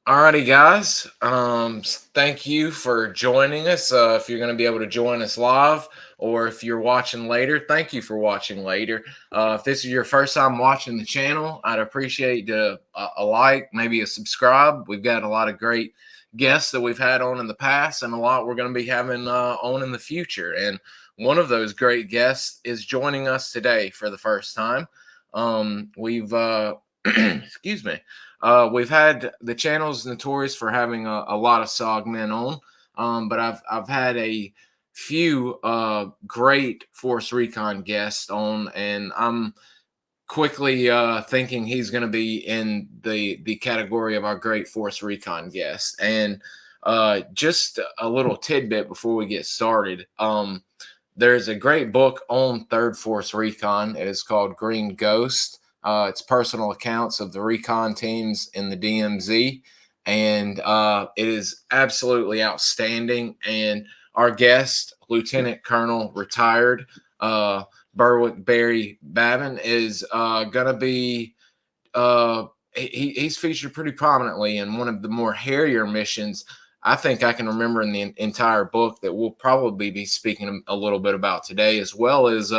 Alrighty, guys. Thank you for joining us. If you're going to be able to join us live, or if you're watching later, thank you for watching later. If this is your first time watching the channel, I'd appreciate a like, maybe a subscribe. We've got a lot of great guests that we've had on in the past, and a lot we're going to be having on in the future. And one of those great guests is joining us today for the first time. We've excuse me. We've had the channel's notorious for having a lot of SOG men on, but I've had a few great Force Recon guests on, and I'm quickly thinking he's going to be in the category of our great Force Recon guests. And just a little tidbit before we get started. There's a great book on Third Force Recon. It is called Green Ghost. It's personal accounts of the recon teams in the DMZ, and it is absolutely outstanding. And our guest, Lieutenant Colonel retired Berwick Barry Babin, is going to be he's featured pretty prominently in one of the more hairier missions I think I can remember in the entire book that we'll probably be speaking a little bit about today, as well as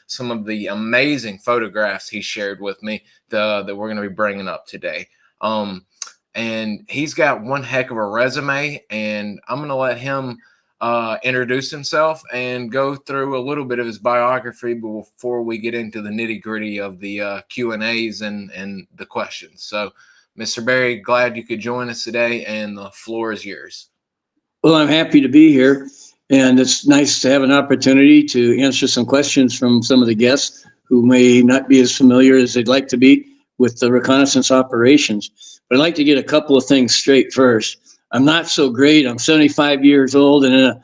some of the amazing photographs he shared with me that we're going to be bringing up today. And he's got one heck of a resume, and I'm going to let him introduce himself and go through a little bit of his biography before we get into the nitty-gritty of the Q&As and the questions. So, Mr. Barry, glad you could join us today, and the floor is yours. Well, I'm happy to be here, and it's nice to have an opportunity to answer some questions from some of the guests who may not be as familiar as they'd like to be with the reconnaissance operations. But I'd like to get a couple of things straight first. I'm not so great. I'm 75 years old and in a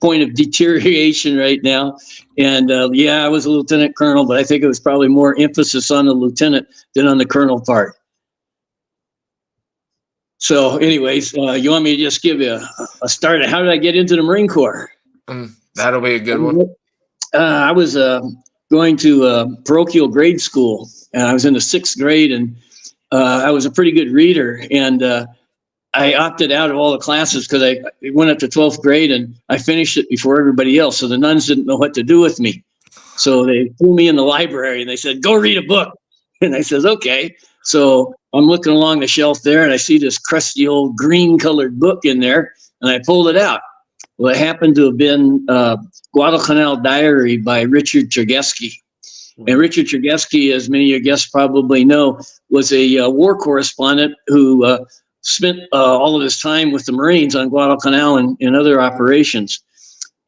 point of deterioration right now. And yeah, I was a lieutenant colonel, but I think it was probably more emphasis on the lieutenant than on the colonel part. So anyways, you want me to just give you a start of how did I get into the Marine Corps? That'll be a good one. I was going to parochial grade school, and I was in the 6th grade, and I was a pretty good reader, and I opted out of all the classes because I went up to 12th grade, and I finished it before everybody else, so the nuns didn't know what to do with me. So they threw me in the library, and they said, go read a book. And I says, okay. So I'm looking along the shelf there, and I see this crusty old green-colored book in there, and I pulled it out. Well, it happened to have been Guadalcanal Diary by Richard Chergesky. And Richard Chergesky, as many of your guests probably know, was a war correspondent who spent all of his time with the Marines on Guadalcanal and other operations.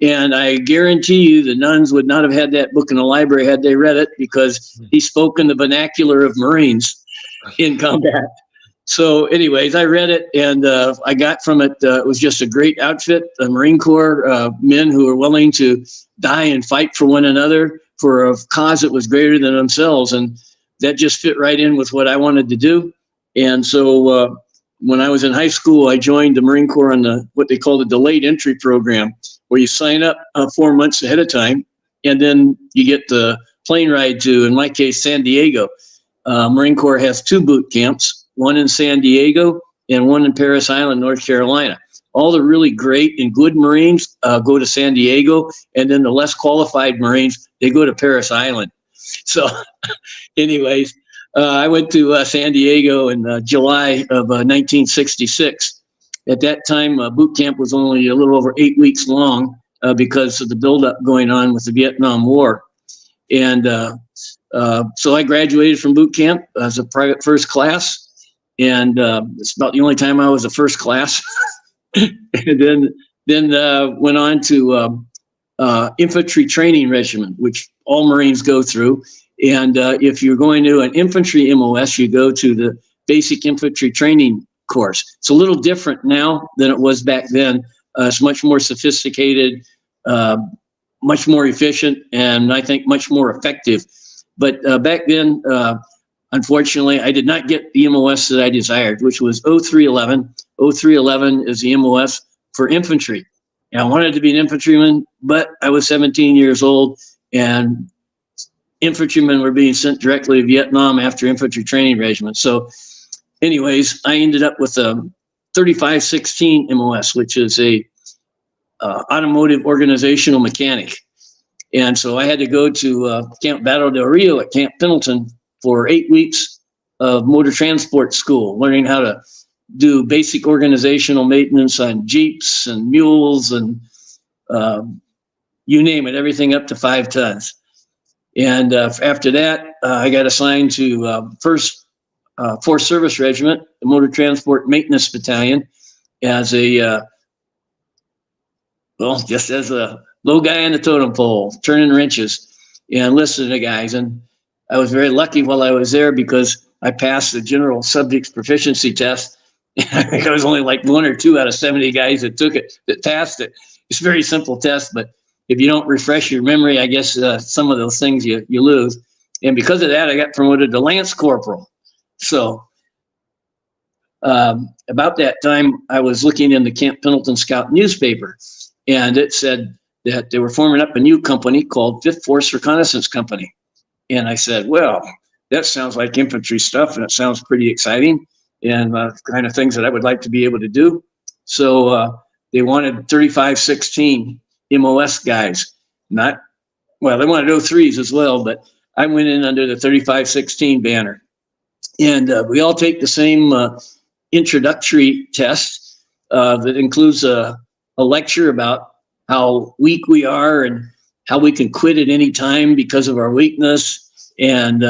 And I guarantee you the nuns would not have had that book in the library had they read it, because he spoke in the vernacular of Marines in combat. So anyways, I read it, and I got from it, it was just a great outfit, the Marine Corps men who were willing to die and fight for one another for a cause that was greater than themselves. And that just fit right in with what I wanted to do. And so when I was in high school, I joined the Marine Corps on what they call the delayed entry program, where you sign up 4 months ahead of time, and then you get the plane ride to, in my case, San Diego. Marine Corps has 2 boot camps, one in San Diego and one in Parris Island, North Carolina. All the really great and good Marines go to San Diego, and then the less qualified Marines, they go to Parris Island. So anyways, I went to San Diego in July of 1966. At that time, boot camp was only a little over 8 weeks long because of the buildup going on with the Vietnam War. And so I graduated from boot camp as a private first class, and it's about the only time I was a first class. And then went on to infantry training regiment, which all Marines go through. And if you're going to an infantry MOS, you go to the basic infantry training course. It's a little different now than it was back then. It's much more sophisticated, much more efficient, and I think much more effective. But back then, unfortunately, I did not get the MOS that I desired, which was 0311. 0311 is the MOS for infantry. And I wanted to be an infantryman, but I was 17 years old, and infantrymen were being sent directly to Vietnam after infantry training regiment. So anyways, I ended up with 3516 MOS, which is a automotive organizational mechanic. And so I had to go to Camp Battle del Rio at Camp Pendleton for 8 weeks of motor transport school, learning how to do basic organizational maintenance on Jeeps and mules and you name it, everything up to 5 tons. And after that, I got assigned to 1st 4th Service Regiment, the Motor Transport Maintenance Battalion, as a, just as a low guy on the totem pole, turning wrenches and listening to guys. And I was very lucky while I was there because I passed the general subjects proficiency test. I think I was only like 1 or 2 out of 70 guys that took it, that passed it. It's a very simple test, but if you don't refresh your memory, I guess some of those things you lose. And because of that, I got promoted to Lance Corporal. So about that time, I was looking in the Camp Pendleton Scout newspaper, and it said that they were forming up a new company called 5th Force Reconnaissance Company. And I said, well, that sounds like infantry stuff, and it sounds pretty exciting, and kind of things that I would like to be able to do. So they wanted 3516 MOS guys. They wanted 03s as well, but I went in under the 3516 banner. And we all take the same introductory test that includes a lecture about how weak we are and how we can quit at any time because of our weakness. And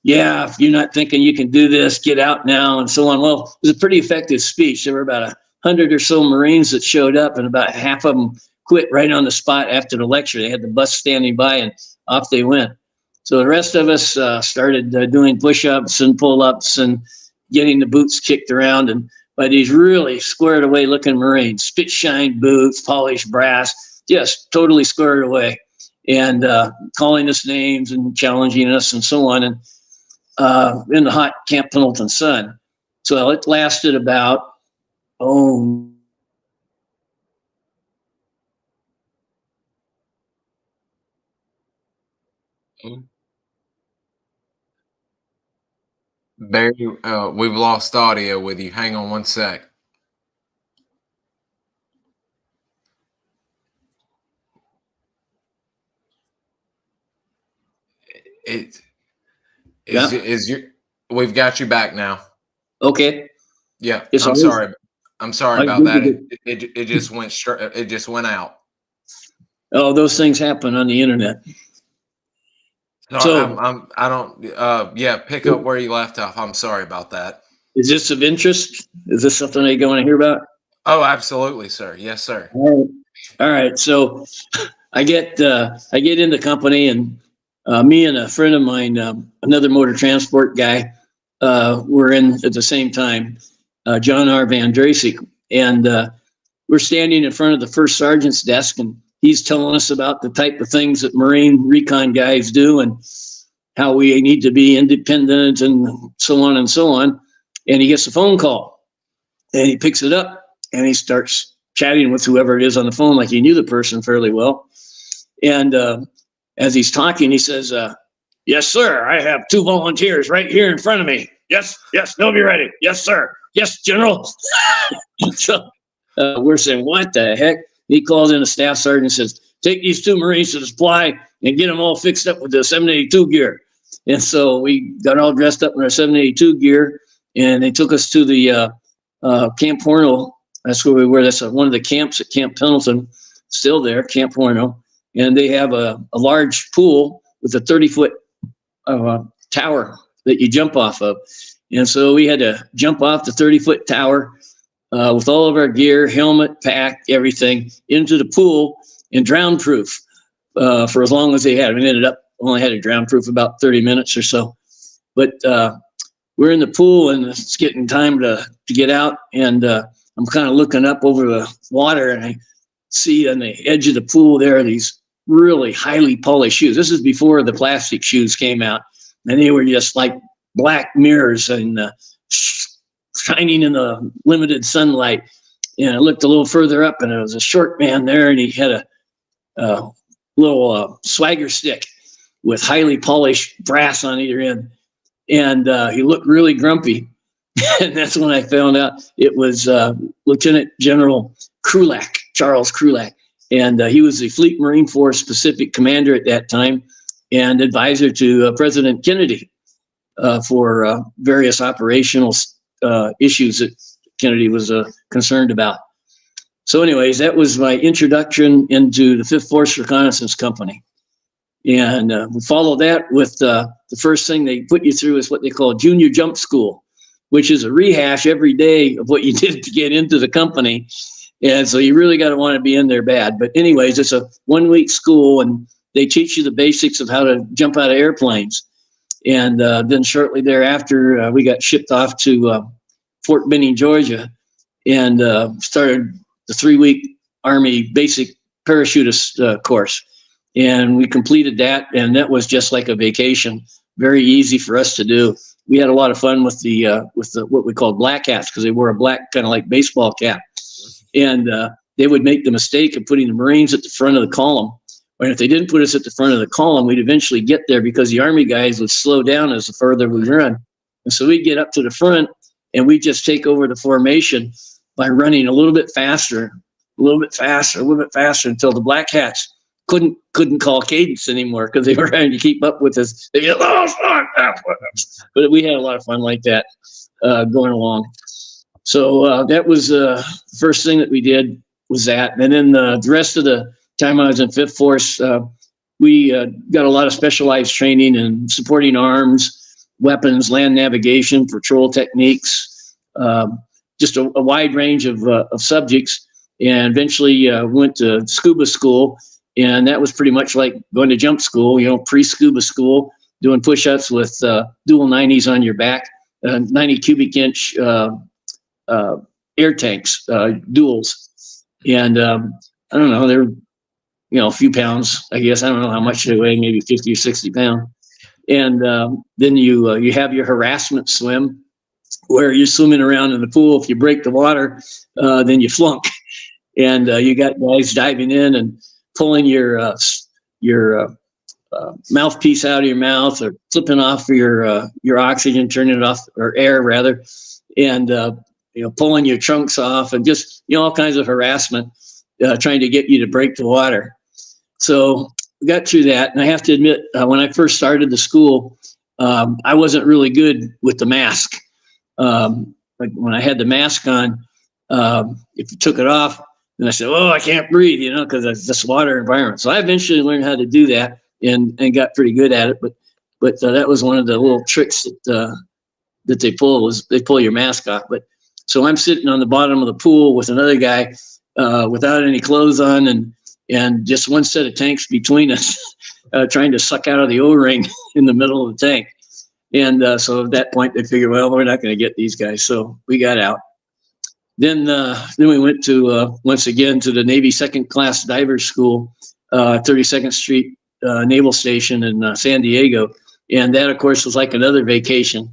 if you're not thinking you can do this, get out now, and so on. Well, it was a pretty effective speech. There were about 100 or so Marines that showed up, and about half of them quit right on the spot after the lecture. They had the bus standing by, and off they went. So the rest of us started doing push-ups and pull-ups and getting the boots kicked around, and by these really squared away looking Marines, spit shine boots, polished brass, just totally squared away, and calling us names and challenging us and so on, and in the hot Camp Pendleton sun. So it lasted about, Barry, we've lost audio with you. Hang on 1 sec. We've got you back now. Okay. Yeah, I'm sorry. I'm sorry about that. It just went straight. It just went out. Oh, those things happen on the internet. So I don't. Pick up where you left off. I'm sorry about that. Is this of interest? Is this something that you want to hear about? Oh, absolutely, sir. Yes, sir. All right. So I get in the company, and me and a friend of mine, another motor transport guy, were in at the same time, John R. Van Dracek, and we're standing in front of the first sergeant's desk, and he's telling us about the type of things that Marine recon guys do and how we need to be independent and so on and so on. And he gets a phone call, and he picks it up, and he starts chatting with whoever it is on the phone, like he knew the person fairly well. And as he's talking, he says, yes, sir, I have 2 volunteers right here in front of me. Yes, they'll be ready. Yes, sir. Yes, General. So we're saying, what the heck? He calls in a staff sergeant and says, take these 2 Marines to the supply and get them all fixed up with the 782 gear. And so we got all dressed up in our 782 gear, and they took us to the Camp Horno. That's where we were. That's one of the camps at Camp Pendleton, still there, Camp Horno. And they have a large pool with a 30-foot tower that you jump off of. And so we had to jump off the 30-foot tower with all of our gear, helmet, pack, everything, into the pool and drown proof for as long as they had. We ended up only had a drown proof about 30 minutes or so. But we're in the pool, and it's getting time to get out. And I'm kind of looking up over the water, and I see on the edge of the pool there are these really highly polished shoes. This is before the plastic shoes came out, and they were just like black mirrors and shining in the limited sunlight. And I looked a little further up, and there was a short man there, and he had a little swagger stick with highly polished brass on either end. And he looked really grumpy. And that's when I found out it was Lieutenant General Krulak, Charles Krulak. And he was the Fleet Marine Force Pacific Commander at that time and advisor to President Kennedy for various operational issues that Kennedy was concerned about. So anyways, that was my introduction into the 5th Force Reconnaissance Company. And we followed that with the first thing they put you through is what they call junior jump school, which is a rehash every day of what you did to get into the company. And so you really got to want to be in there bad. But anyways, it's a 1-week school, and they teach you the basics of how to jump out of airplanes. And then shortly thereafter, we got shipped off to Fort Benning, Georgia, and started the 3-week Army basic parachutist course. And we completed that, and that was just like a vacation. Very easy for us to do. We had a lot of fun with the what we called black hats, because they wore a black kind of like baseball cap. And they would make the mistake of putting the Marines at the front of the column. And if they didn't put us at the front of the column, we'd eventually get there because the Army guys would slow down as the further we run. And so we'd get up to the front, and we'd just take over the formation by running a little bit faster, a little bit faster, a little bit faster, until the black hats couldn't call cadence anymore because they were trying to keep up with us. They get, but we had a lot of fun like that going along. So that was the first thing that we did was that. And then the rest of the time I was in 5th Force, we got a lot of specialized training in supporting arms, weapons, land navigation, patrol techniques, just a wide range of subjects. And eventually went to scuba school. And that was pretty much like going to jump school, pre-scuba school, doing push-ups with dual 90s on your back, 90 cubic inch air tanks, duals. And I don't know, they're, a few pounds, I guess. I don't know how much they weigh, maybe 50 or 60 pounds. And then you have your harassment swim, where you're swimming around in the pool. If you break the water, then you flunk. And you got guys diving in and pulling your mouthpiece out of your mouth, or flipping off your oxygen, turning it off, or air rather, and pulling your trunks off, and just all kinds of harassment, trying to get you to break the water. So we got through that, and I have to admit, when I first started the school, I wasn't really good with the mask. Like when I had the mask on, if you took it off, and I said, "Oh, I can't breathe," because it's this water environment. So I eventually learned how to do that, and got pretty good at it. But that was one of the little tricks that they pull, was they pull your mask off. But so I'm sitting on the bottom of the pool with another guy without any clothes on, and just one set of tanks between us, trying to suck out of the O-ring in the middle of the tank. And so at that point, they figured, well, we're not going to get these guys. So we got out. Then we went to, once again, to the Navy Second Class Divers School, 32nd Street Naval Station in San Diego. And that, of course, was like another vacation,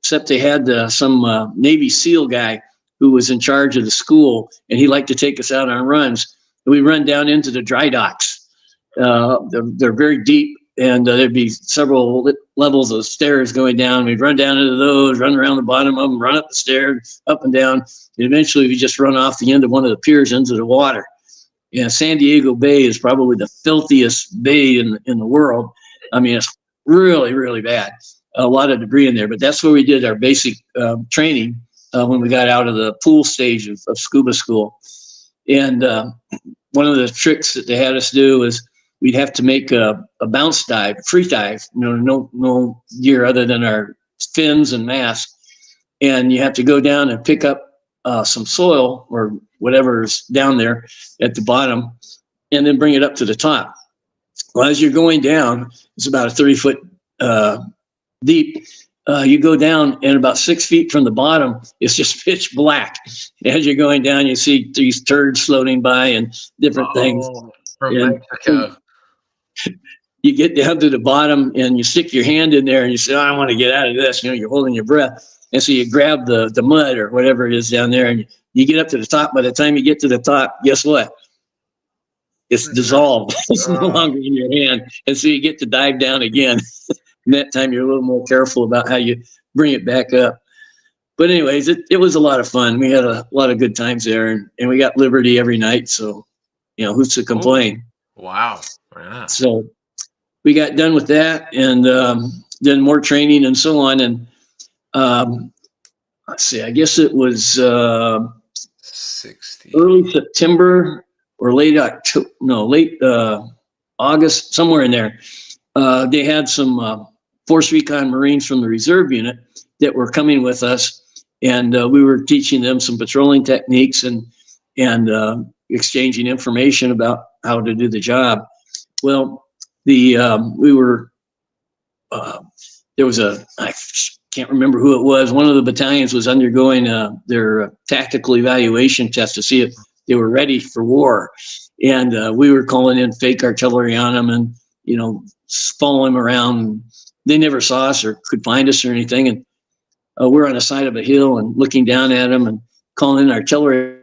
except they had some Navy SEAL guy who was in charge of the school, and he liked to take us out on runs. And we run down into the dry docks. They're very deep, and there'd be several levels of stairs going down. We'd run down into those, run around the bottom of them, run up the stairs, up and down. And eventually we just run off the end of one of the piers into the water. Yeah, San Diego Bay is probably the filthiest bay in the world. I mean, it's really, really bad. A lot of debris in there, but that's where we did our basic training when we got out of the pool stage of scuba school. And one of the tricks that they had us do is we'd have to make a bounce dive, free dive, no gear other than our fins and mask. And you have to go down and pick up some soil or whatever's down there at the bottom, and then bring it up to the top. Well, as you're going down, it's about a 30-foot deep. You go down, and about 6 feet from the bottom, it's just pitch black. As you're going down, you see these turds floating by and different things. From Mexico. You get down to the bottom, and you stick your hand in there, and you say, "Oh, I want to get out of this." You're holding your breath. And so you grab the mud or whatever it is down there, and you get up to the top. By the time you get to the top, guess what? It's dissolved. It's no longer in your hand. And so you get to dive down again. And that time you're a little more careful about how you bring it back up. But anyways, it was a lot of fun. We had a lot of good times there, and we got liberty every night. So, who's to Oh, complain? wow. Yeah. So we got done with that, and then more training and so on. And let's see, I guess it was 60. early September or late October, no, late August, somewhere in there. They had some Force Recon Marines from the reserve unit that were coming with us, and we were teaching them some patrolling techniques and exchanging information about how to do the job. Well, we were there was I can't remember who it was. One of the battalions was undergoing their tactical evaluation test to see if they were ready for war, and we were calling in fake artillery on them, and following them around. They never saw us or could find us or anything, and we're on the side of a hill and looking down at them and calling in artillery.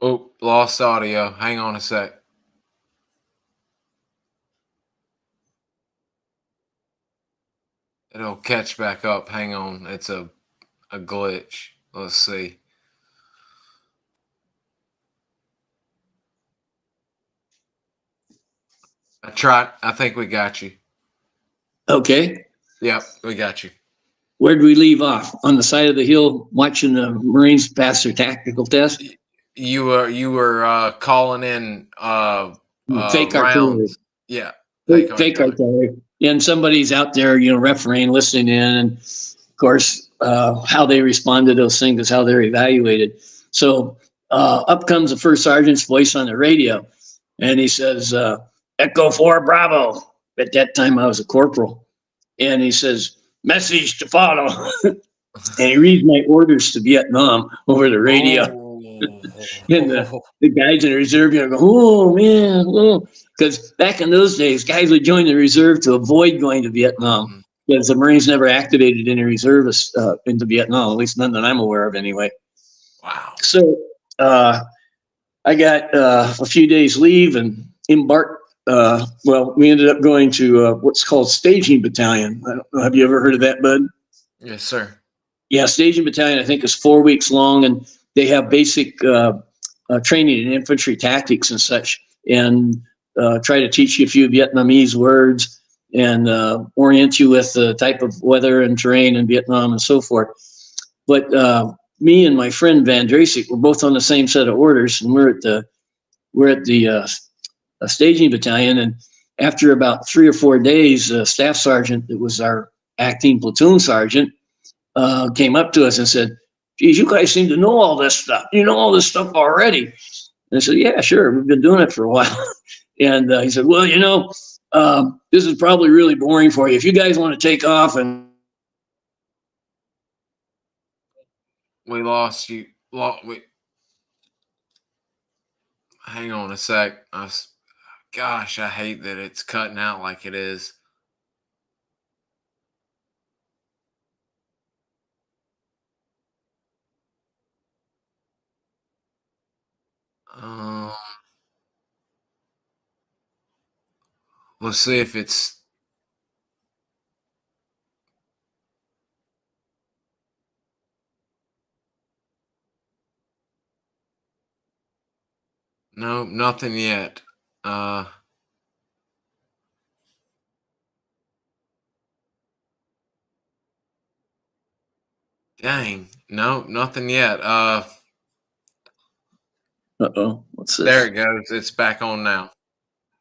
Oh, lost audio. Hang on a sec. It'll catch back up. Hang on. It's a glitch. Let's see. I tried. I think we got you. Okay. Yep, we got you. Where did we leave off? On the side of the hill watching the Marines pass their tactical test? You were calling in Fake artillery. rounds. Yeah. Fake artillery. And somebody's out there, refereeing, listening in, and of course, how they respond to those things is how they're evaluated. So up comes the first sergeant's voice on the radio, and he says, Echo 4 Bravo. At that time, I was a corporal. And he says, message to follow. And he reads my orders to Vietnam over the radio. Oh. And the guys in the reserve go, oh, man. Oh. Because back in those days, guys would join the reserve to avoid going to Vietnam. Because the Marines never activated any reservists into Vietnam, at least none that I'm aware of anyway. Wow. So I got a few days leave and embarked. We ended up going to what's called Staging Battalion. I don't know, have you ever heard of that, Bud? Yes, sir. Yeah, Staging Battalion, I think, is 4 weeks long, and they have basic training in infantry tactics and such, and try to teach you a few Vietnamese words and orient you with the type of weather and terrain in Vietnam and so forth. But me and my friend Van Drasic were both on the same set of orders, and we're at the Staging Battalion, and after about 3 or 4 days, staff sergeant that was our acting platoon sergeant came up to us and said, geez, you guys seem to know all this stuff. You know all this stuff already. And I said, yeah, sure. We've been doing it for a while. And he said, well, this is probably really boring for you. If you guys want to take off and... We lost you. Hang on a sec. Gosh, I hate that it's cutting out like it is. Let's see if it's... No, nothing yet. Dang. No, nothing yet. Uh-oh, what's this? There it goes. It's back on now.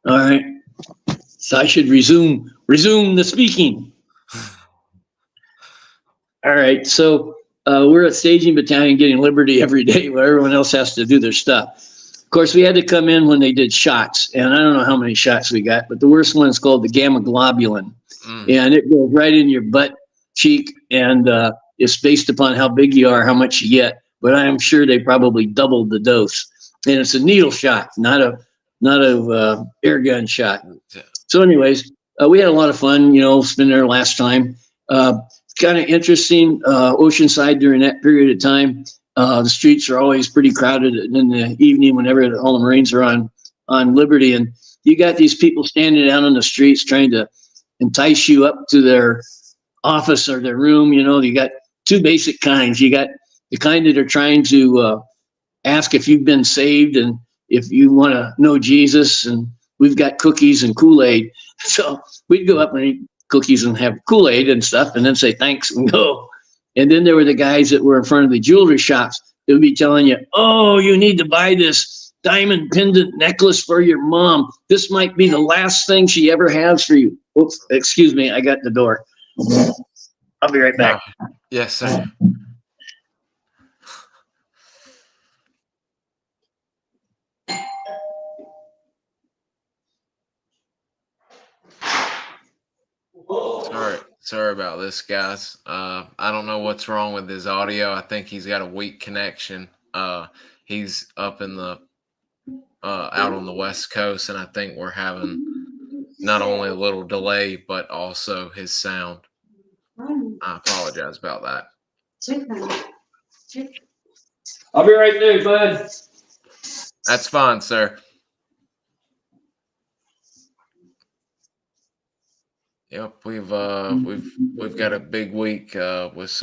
All right. So I should resume the speaking. All right. So we're at Staging Battalion getting liberty every day where everyone else has to do their stuff. Of course, we had to come in when they did shots, and I don't know how many shots we got, but the worst one is called the gamma globulin, and it goes right in your butt cheek, and it's based upon how big you are, how much you get. But I am sure they probably doubled the dose, and it's a needle shot, not a air gun shot. So, anyways, we had a lot of fun, spending there last time. Kind of interesting, Oceanside during that period of time. The streets are always pretty crowded in the evening whenever all the Marines are on liberty. And you got these people standing out on the streets trying to entice you up to their office or their room. You got two basic kinds. You got the kind that are trying to ask if you've been saved and if you want to know Jesus, and we've got cookies and Kool-Aid. So we'd go up and eat cookies and have Kool-Aid and stuff, and then say thanks and go. And then there were the guys that were in front of the jewelry shops. They would be telling you, oh, you need to buy this diamond pendant necklace for your mom. This might be the last thing she ever has for you. Oops, excuse me, I got the door. I'll be right back. Yes, sir. Sorry about this, guys. I don't know what's wrong with his audio. I think he's got a weak connection. He's up in the out on the West Coast, and I think we're having not only a little delay, but also his sound. I apologize about that. I'll be right there, bud. That's fine, sir. Yep, we've got a big week with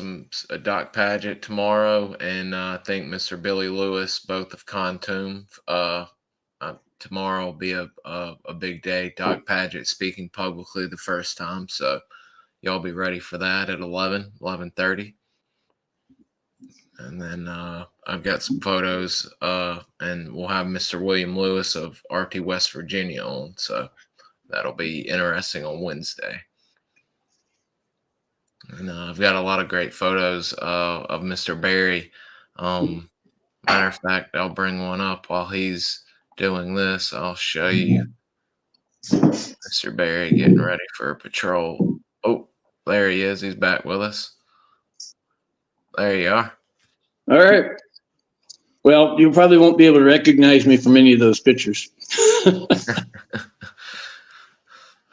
a Doc Paget tomorrow, and I think Mr. Billy Lewis, both of Contoom. Tomorrow will be a big day. Doc Paget speaking publicly the first time, so y'all be ready for that at 11:30. And then I've got some photos, and we'll have Mr. William Lewis of RT West Virginia on, so that'll be interesting on Wednesday. And I've got a lot of great photos of Mr. Barry. Matter of fact, I'll bring one up while he's doing this. I'll show you Mr. Barry getting ready for a patrol. Oh, there he is. He's back with us. There you are. All right. Well, you probably won't be able to recognize me from any of those pictures.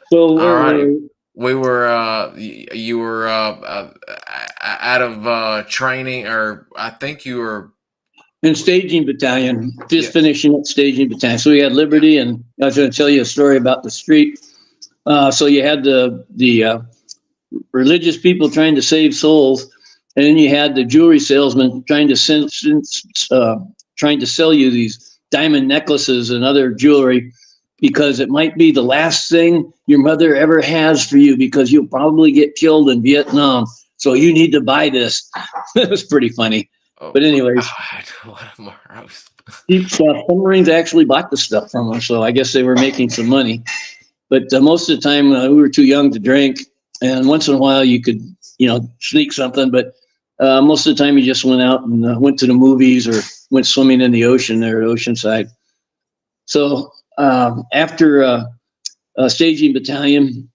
So, all right. We were, you were out of training, or I think you were in staging battalion, just finishing up staging battalion. So we had Liberty, and I was going to tell you a story about the street. So you had the religious people trying to save souls, and then you had the jewelry salesman trying to sell you these diamond necklaces and other jewelry, because it might be the last thing your mother ever has for you, because you'll probably get killed in Vietnam. So you need to buy this. It was pretty funny. Oh, but anyways, some Marines actually bought the stuff from us, so I guess they were making some money. But most of the time we were too young to drink, and once in a while you could, sneak something. But most of the time you just went out and went to the movies or went swimming in the ocean there at Oceanside. So after staging battalion,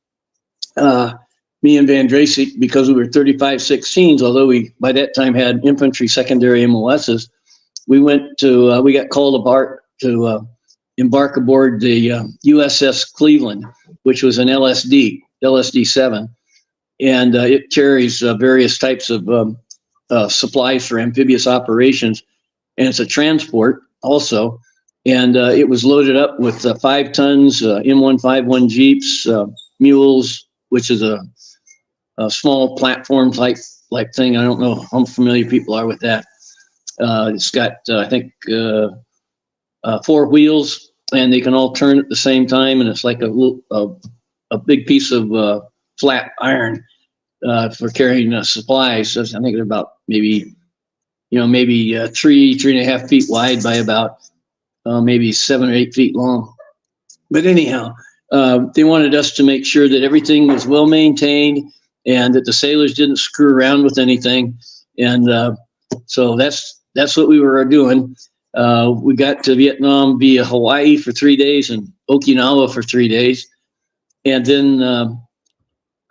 me and Van Dracek, because we were 3516s, although we by that time had infantry secondary MOSs, we got called apart to embark aboard the USS Cleveland, which was an LSD-7, and it carries various types of supplies for amphibious operations, and it's a transport also. And it was loaded up with 5 tons M151 Jeeps, mules, which is a small platform type thing. I don't know how familiar people are with that. It's got, I think, 4 wheels, and they can all turn at the same time. And it's like a big piece of flat iron for carrying supplies. I think they're about maybe 3.5 feet wide by about maybe 7 or 8 feet long. But anyhow, they wanted us to make sure that everything was well maintained and that the sailors didn't screw around with anything. And so that's what we were doing. We got to Vietnam via Hawaii for 3 days and Okinawa for 3 days. And then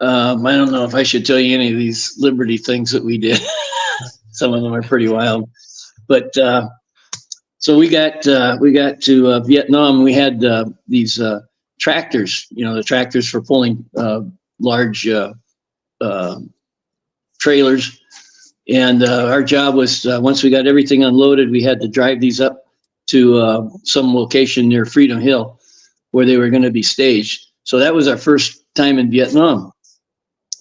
I don't know if I should tell you any of these Liberty things that we did. Some of them are pretty wild. But so we got to Vietnam. We had these tractors, the tractors for pulling large trailers. And our job was, once we got everything unloaded, we had to drive these up to some location near Freedom Hill where they were going to be staged. So that was our first time in Vietnam.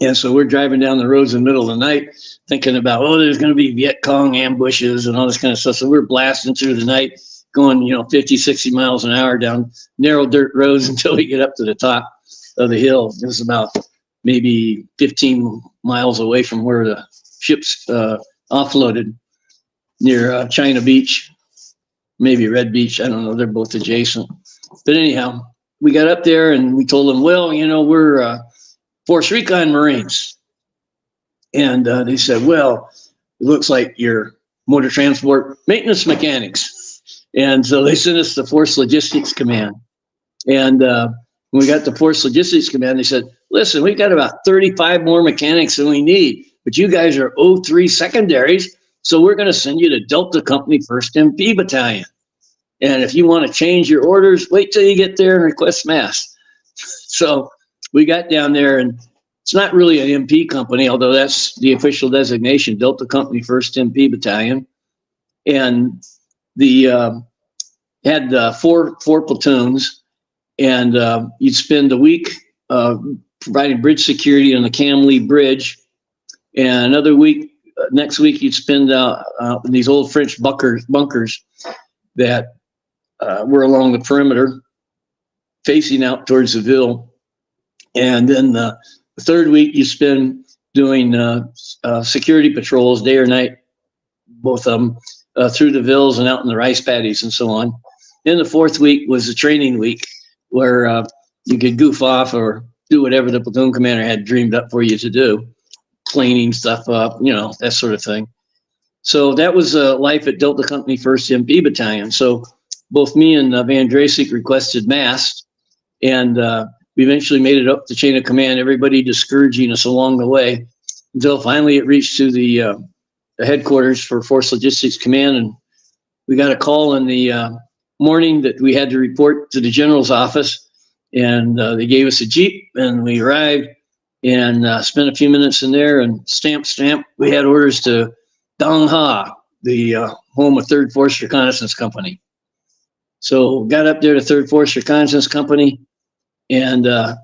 And so we're driving down the roads in the middle of the night thinking about, oh, there's going to be Viet Cong ambushes and all this kind of stuff. So we're blasting through the night, going, 50, 60 miles an hour down narrow dirt roads until we get up to the top of the hill. It was about maybe 15 miles away from where the ships offloaded near China Beach, maybe Red Beach. I don't know. They're both adjacent. But anyhow, we got up there and we told them, well, we're Force Recon Marines. And they said, well, it looks like you're motor transport maintenance mechanics. And so they sent us to Force Logistics Command. And when we got to Force Logistics Command, they said, listen, we've got about 35 more mechanics than we need, but you guys are 03 secondaries, so we're going to send you to Delta Company 1st MP Battalion. And if you want to change your orders, wait till you get there and request mass. So we got down there, and it's not really an MP company, although that's the official designation, Delta Company 1st MP Battalion. And the had four platoons, and you'd spend a week providing bridge security on the Cam Lee Bridge, and another week, next week, you'd spend in these old French bunkers that were along the perimeter, facing out towards the Ville. And then the third week, you spend doing security patrols day or night, both of them, through the Villes and out in the rice paddies and so on. Then the fourth week was the training week, where you could goof off or do whatever the platoon commander had dreamed up for you to do, cleaning stuff up, that sort of thing. So that was life at Delta Company 1st MP Battalion. So both me and Van Dracek requested mast, and we eventually made it up the chain of command, everybody discouraging us along the way, until finally it reached to the headquarters for Force Logistics Command. And we got a call in the morning that we had to report to the general's office, and they gave us a Jeep, and we arrived and spent a few minutes in there, and stamp. We had orders to Dong Ha, the home of 3rd Force Reconnaissance Company. So got up there to 3rd Force Reconnaissance Company, and the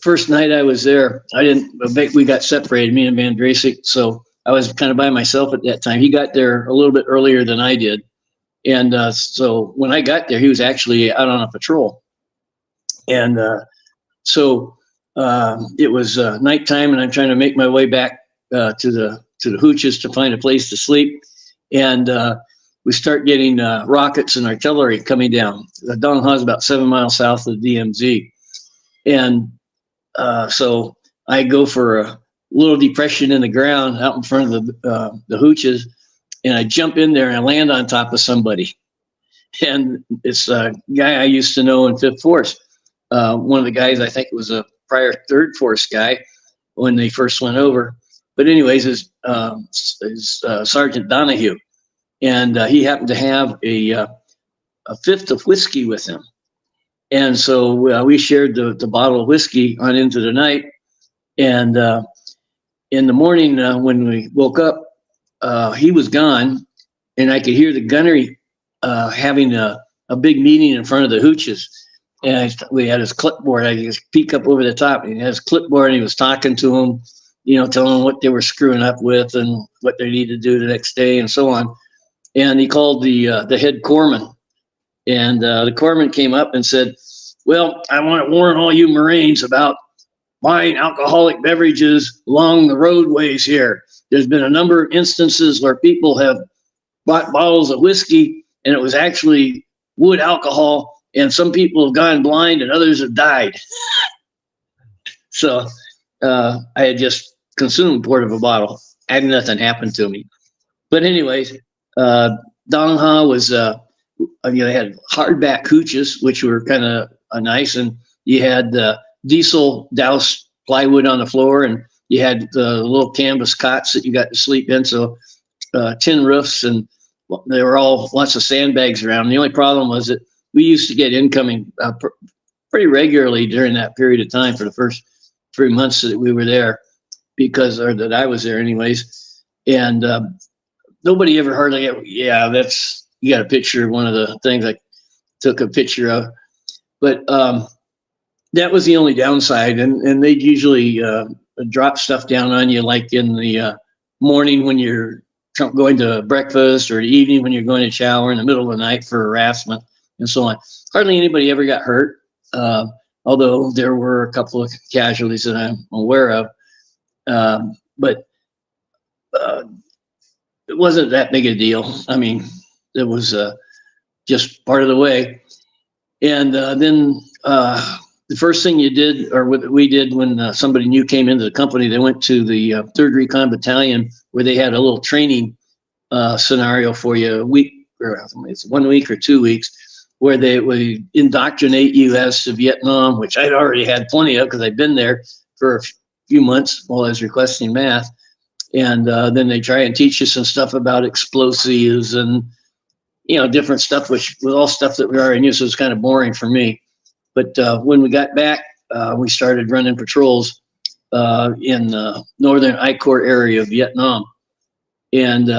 first night I was there, we got separated, me and Van Dracek, so I was kind of by myself at that time. He got there a little bit earlier than I did. And so when I got there, he was actually out on a patrol. And so it was nighttime, and I'm trying to make my way back to the hooches to find a place to sleep. And we start getting rockets and artillery coming down. The Dong Ha is about 7 miles south of the DMZ. And so I go for a little depression in the ground out in front of the hooches, and I jump in there and I land on top of somebody. And it's a guy I used to know in 5th Force. One of the guys, I think it was a prior 3rd Force guy when they first went over. But anyways, is Sergeant Donahue. And he happened to have a fifth of whiskey with him. And so we shared the bottle of whiskey on into the night. And in the morning when we woke up, he was gone, and I could hear the gunnery having a big meeting in front of the hooches. And we had his clipboard. I just peek up over the top, and he had his clipboard, and he was talking to them, telling them what they were screwing up with and what they needed to do the next day and so on. And he called the head corpsman, and the corpsman came up and said, well, I want to warn all you Marines about buying alcoholic beverages along the roadways here. There's been a number of instances where people have bought bottles of whiskey, and it was actually wood alcohol, and some people have gone blind and others have died. So I had just consumed a quart of a bottle. Had nothing happened to me. But anyways, Dong Ha was, they had hardback hooches, which were kind of nice, and you had diesel doused plywood on the floor, and you had the little canvas cots that you got to sleep in. So tin roofs, and there were all lots of sandbags around. The only problem was that we used to get incoming pretty regularly during that period of time for the first 3 months that we were there, or that I was there anyways. And nobody ever hardly ever, you got a picture of one of the things I took a picture of. But that was the only downside. And they'd usually drop stuff down on you, like in the morning when you're going to breakfast, or the evening when you're going to shower, in the middle of the night for harassment and so on. Hardly anybody ever got hurt, although there were a couple of casualties that I'm aware of. But it wasn't that big a deal. I mean, it was just part of the way. And then the first thing you did, or what we did when somebody new came into the company, they went to the 3rd Recon Battalion, where they had a little training scenario for you, a week, or it's 1 week or 2 weeks, where they would indoctrinate you as to Vietnam, which I'd already had plenty of because I'd been there for a few months while I was requesting math. And then they try and teach you some stuff about explosives and, different stuff, which was all stuff that we already knew. So it's kind of boring for me. But when we got back, we started running patrols in the northern I Corps area of Vietnam. And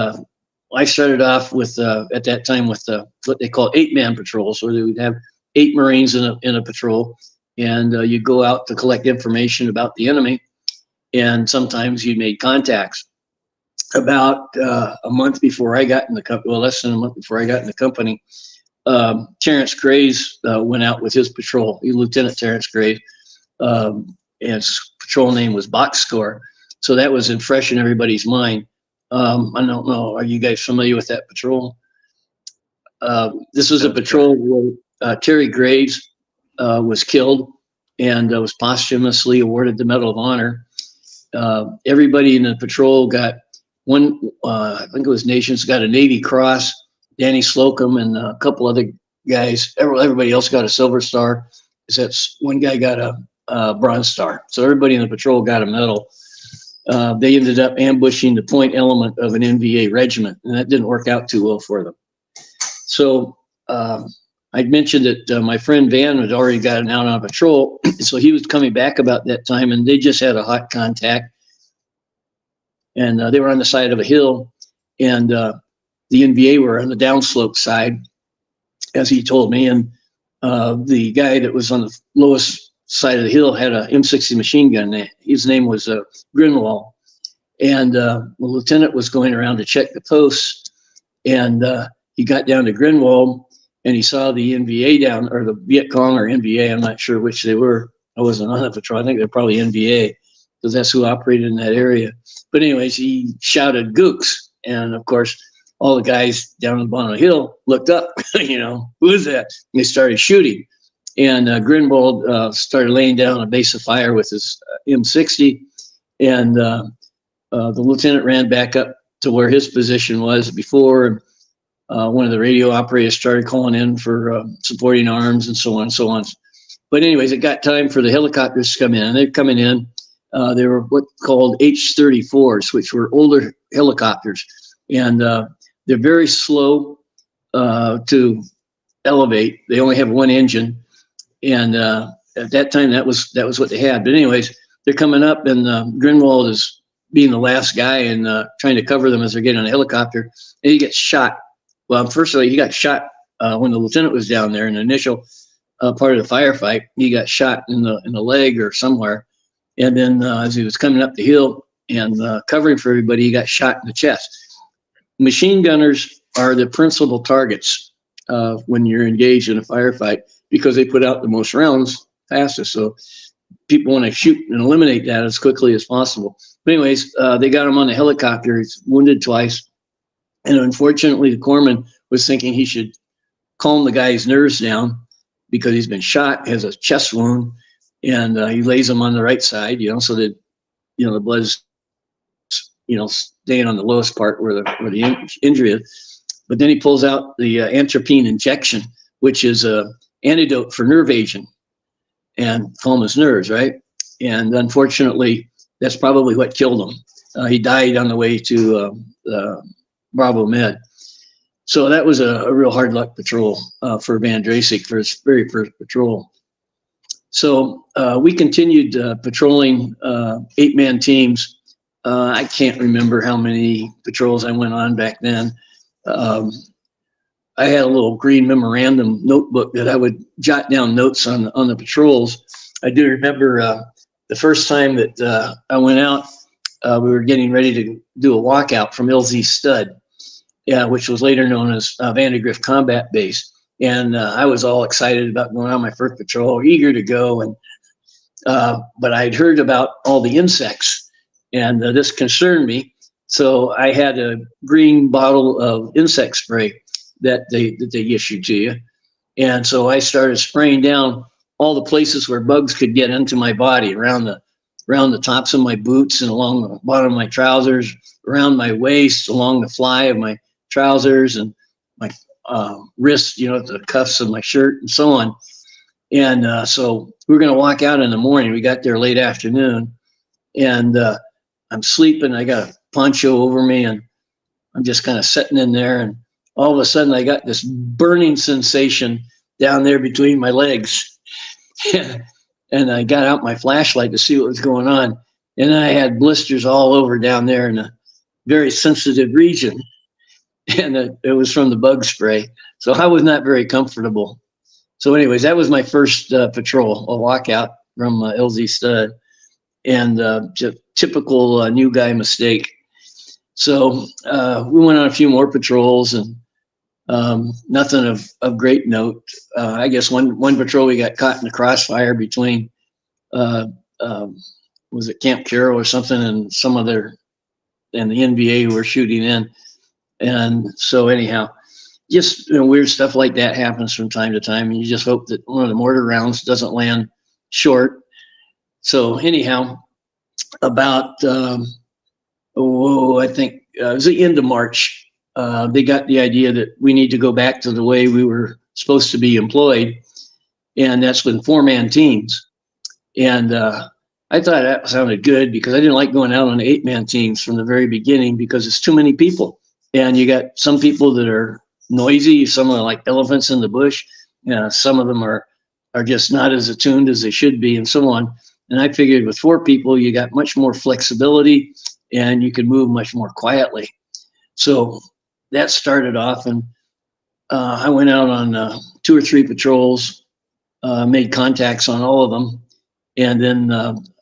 I started off with, at that time, with what they call 8-man patrols, where they would have 8 Marines in a patrol. And you go out to collect information about the enemy. And sometimes you made contacts. About a month before I got in the company, well, less than a month before I got in the company, Terrence Graves went out with his patrol. Lieutenant Terrence Graves. His patrol name was Box Score. So that was fresh in everybody's mind. I don't know, are you guys familiar with that patrol? This was a patrol where Terry Graves was killed and was posthumously awarded the Medal of Honor. Everybody in the patrol got one, I think it was Nations, got a Navy Cross. Danny Slocum and a couple other guys, everybody else got a Silver Star. That's one guy got a Bronze Star. So everybody in the patrol got a medal. They ended up ambushing the point element of an NVA regiment, and that didn't work out too well for them. So I'd mentioned that my friend Van had already gotten out on patrol, so he was coming back about that time, and they just had a hot contact. And they were on the side of a hill, and the NVA were on the downslope side, as he told me. And the guy that was on the lowest side of the hill had a M60 machine gun. His name was Grinwall. And the lieutenant was going around to check the posts, and he got down to Grinwall, and he saw the NVA down, or the Viet Cong or NVA, I'm not sure which they were. I wasn't on that patrol. I think they're probably NVA, because that's who operated in that area. But anyways, he shouted "Gooks," and of course, all the guys down on the bottom of the hill looked up. Who is that? And they started shooting. And Grinwald started laying down a base of fire with his M60, and the lieutenant ran back up to where his position was before. One of the radio operators started calling in for supporting arms and so on and so on. But anyways, it got time for the helicopters to come in, and they're coming in. They were what's called H-34s, which were older helicopters, and they're very slow to elevate. They only have one engine, and at that time, that was what they had. But anyways, they're coming up, and Grinwald is being the last guy and trying to cover them as they're getting on a helicopter, and he gets shot. Well, first of all, he got shot when the lieutenant was down there in the initial part of the firefight. He got shot in the leg or somewhere. And then as he was coming up the hill and covering for everybody, he got shot in the chest. Machine gunners are the principal targets when you're engaged in a firefight, because they put out the most rounds fastest. So people want to shoot and eliminate that as quickly as possible. But anyways, they got him on the helicopter. He's wounded twice. And unfortunately, the corpsman was thinking he should calm the guy's nerves down because he's been shot, has a chest wound. And he lays him on the right side, so that, the blood's, staying on the lowest part where the injury is. But then he pulls out the atropine injection, which is a antidote for nerve agent and calm his nerves, right? And unfortunately, that's probably what killed him. He died on the way to Bravo Med. So that was a real hard luck patrol for Van Dracek for his very first patrol. So we continued patrolling 8-man teams. I can't remember how many patrols I went on back then. I had a little green memorandum notebook that I would jot down notes on the patrols. I do remember the first time that I went out, we were getting ready to do a walkout from LZ Stud, which was later known as Vandergrift Combat Base. And I was all excited about going on my first patrol, eager to go. And but I'd heard about all the insects, and this concerned me. So I had a green bottle of insect spray that they issued to you. And so I started spraying down all the places where bugs could get into my body, around the tops of my boots and along the bottom of my trousers, around my waist, along the fly of my trousers, and my wrists, the cuffs of my shirt, and so on. And so we were going to walk out in the morning. We got there late afternoon, and I'm sleeping. I got a poncho over me, and I'm just kind of sitting in there. And all of a sudden, I got this burning sensation down there between my legs. And I got out my flashlight to see what was going on. And I had blisters all over down there in a very sensitive region. And it was from the bug spray. So I was not very comfortable. So anyways, that was my first patrol, a walkout from LZ Stud. And just typical new guy mistake. So we went on a few more patrols, and nothing of great note. I guess one patrol we got caught in the crossfire between, was it Camp Carroll or something, and some other, and the NBA who were shooting in. And so anyhow, just weird stuff like that happens from time to time, and you just hope that one of the mortar rounds doesn't land short. So anyhow, about I think it was the end of March. They got the idea that we need to go back to the way we were supposed to be employed, and that's with 4-man teams. And I thought that sounded good, because I didn't like going out on 8-man teams from the very beginning, because it's too many people, and you got some people that are noisy, some are like elephants in the bush, some of them are just not as attuned as they should be, and so on. And I figured with 4 people, you got much more flexibility, and you could move much more quietly. So that started off, and I went out on 2 or 3 patrols, made contacts on all of them, and then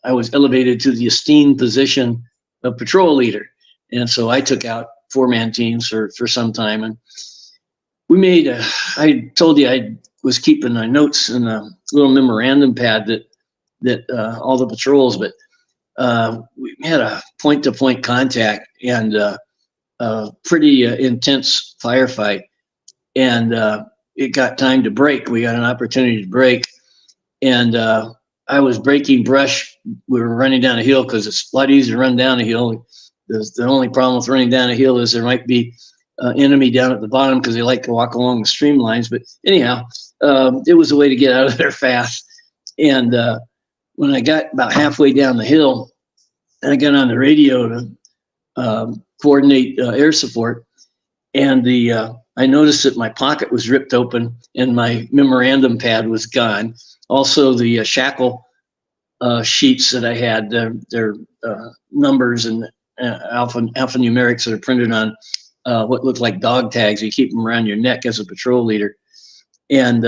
I was elevated to the esteemed position of patrol leader. And so I took out 4-man teams for some time, and we made I told you I was keeping my notes in a little memorandum pad that all the patrols, but we had a point-to-point contact, and pretty intense firefight, and it got time to break. We got an opportunity to break, and I was breaking brush. We were running down a hill, because it's a lot easier to run down a hill. The only problem with running down a hill is there might be enemy down at the bottom, because they like to walk along the streamlines. But anyhow, it was a way to get out of there fast. And when I got about halfway down the hill, I got on the radio to coordinate air support, and I noticed that my pocket was ripped open and my memorandum pad was gone. Also, the shackle sheets that I had, their numbers and alphanumerics that are printed on what looked like dog tags. You keep them around your neck as a patrol leader. And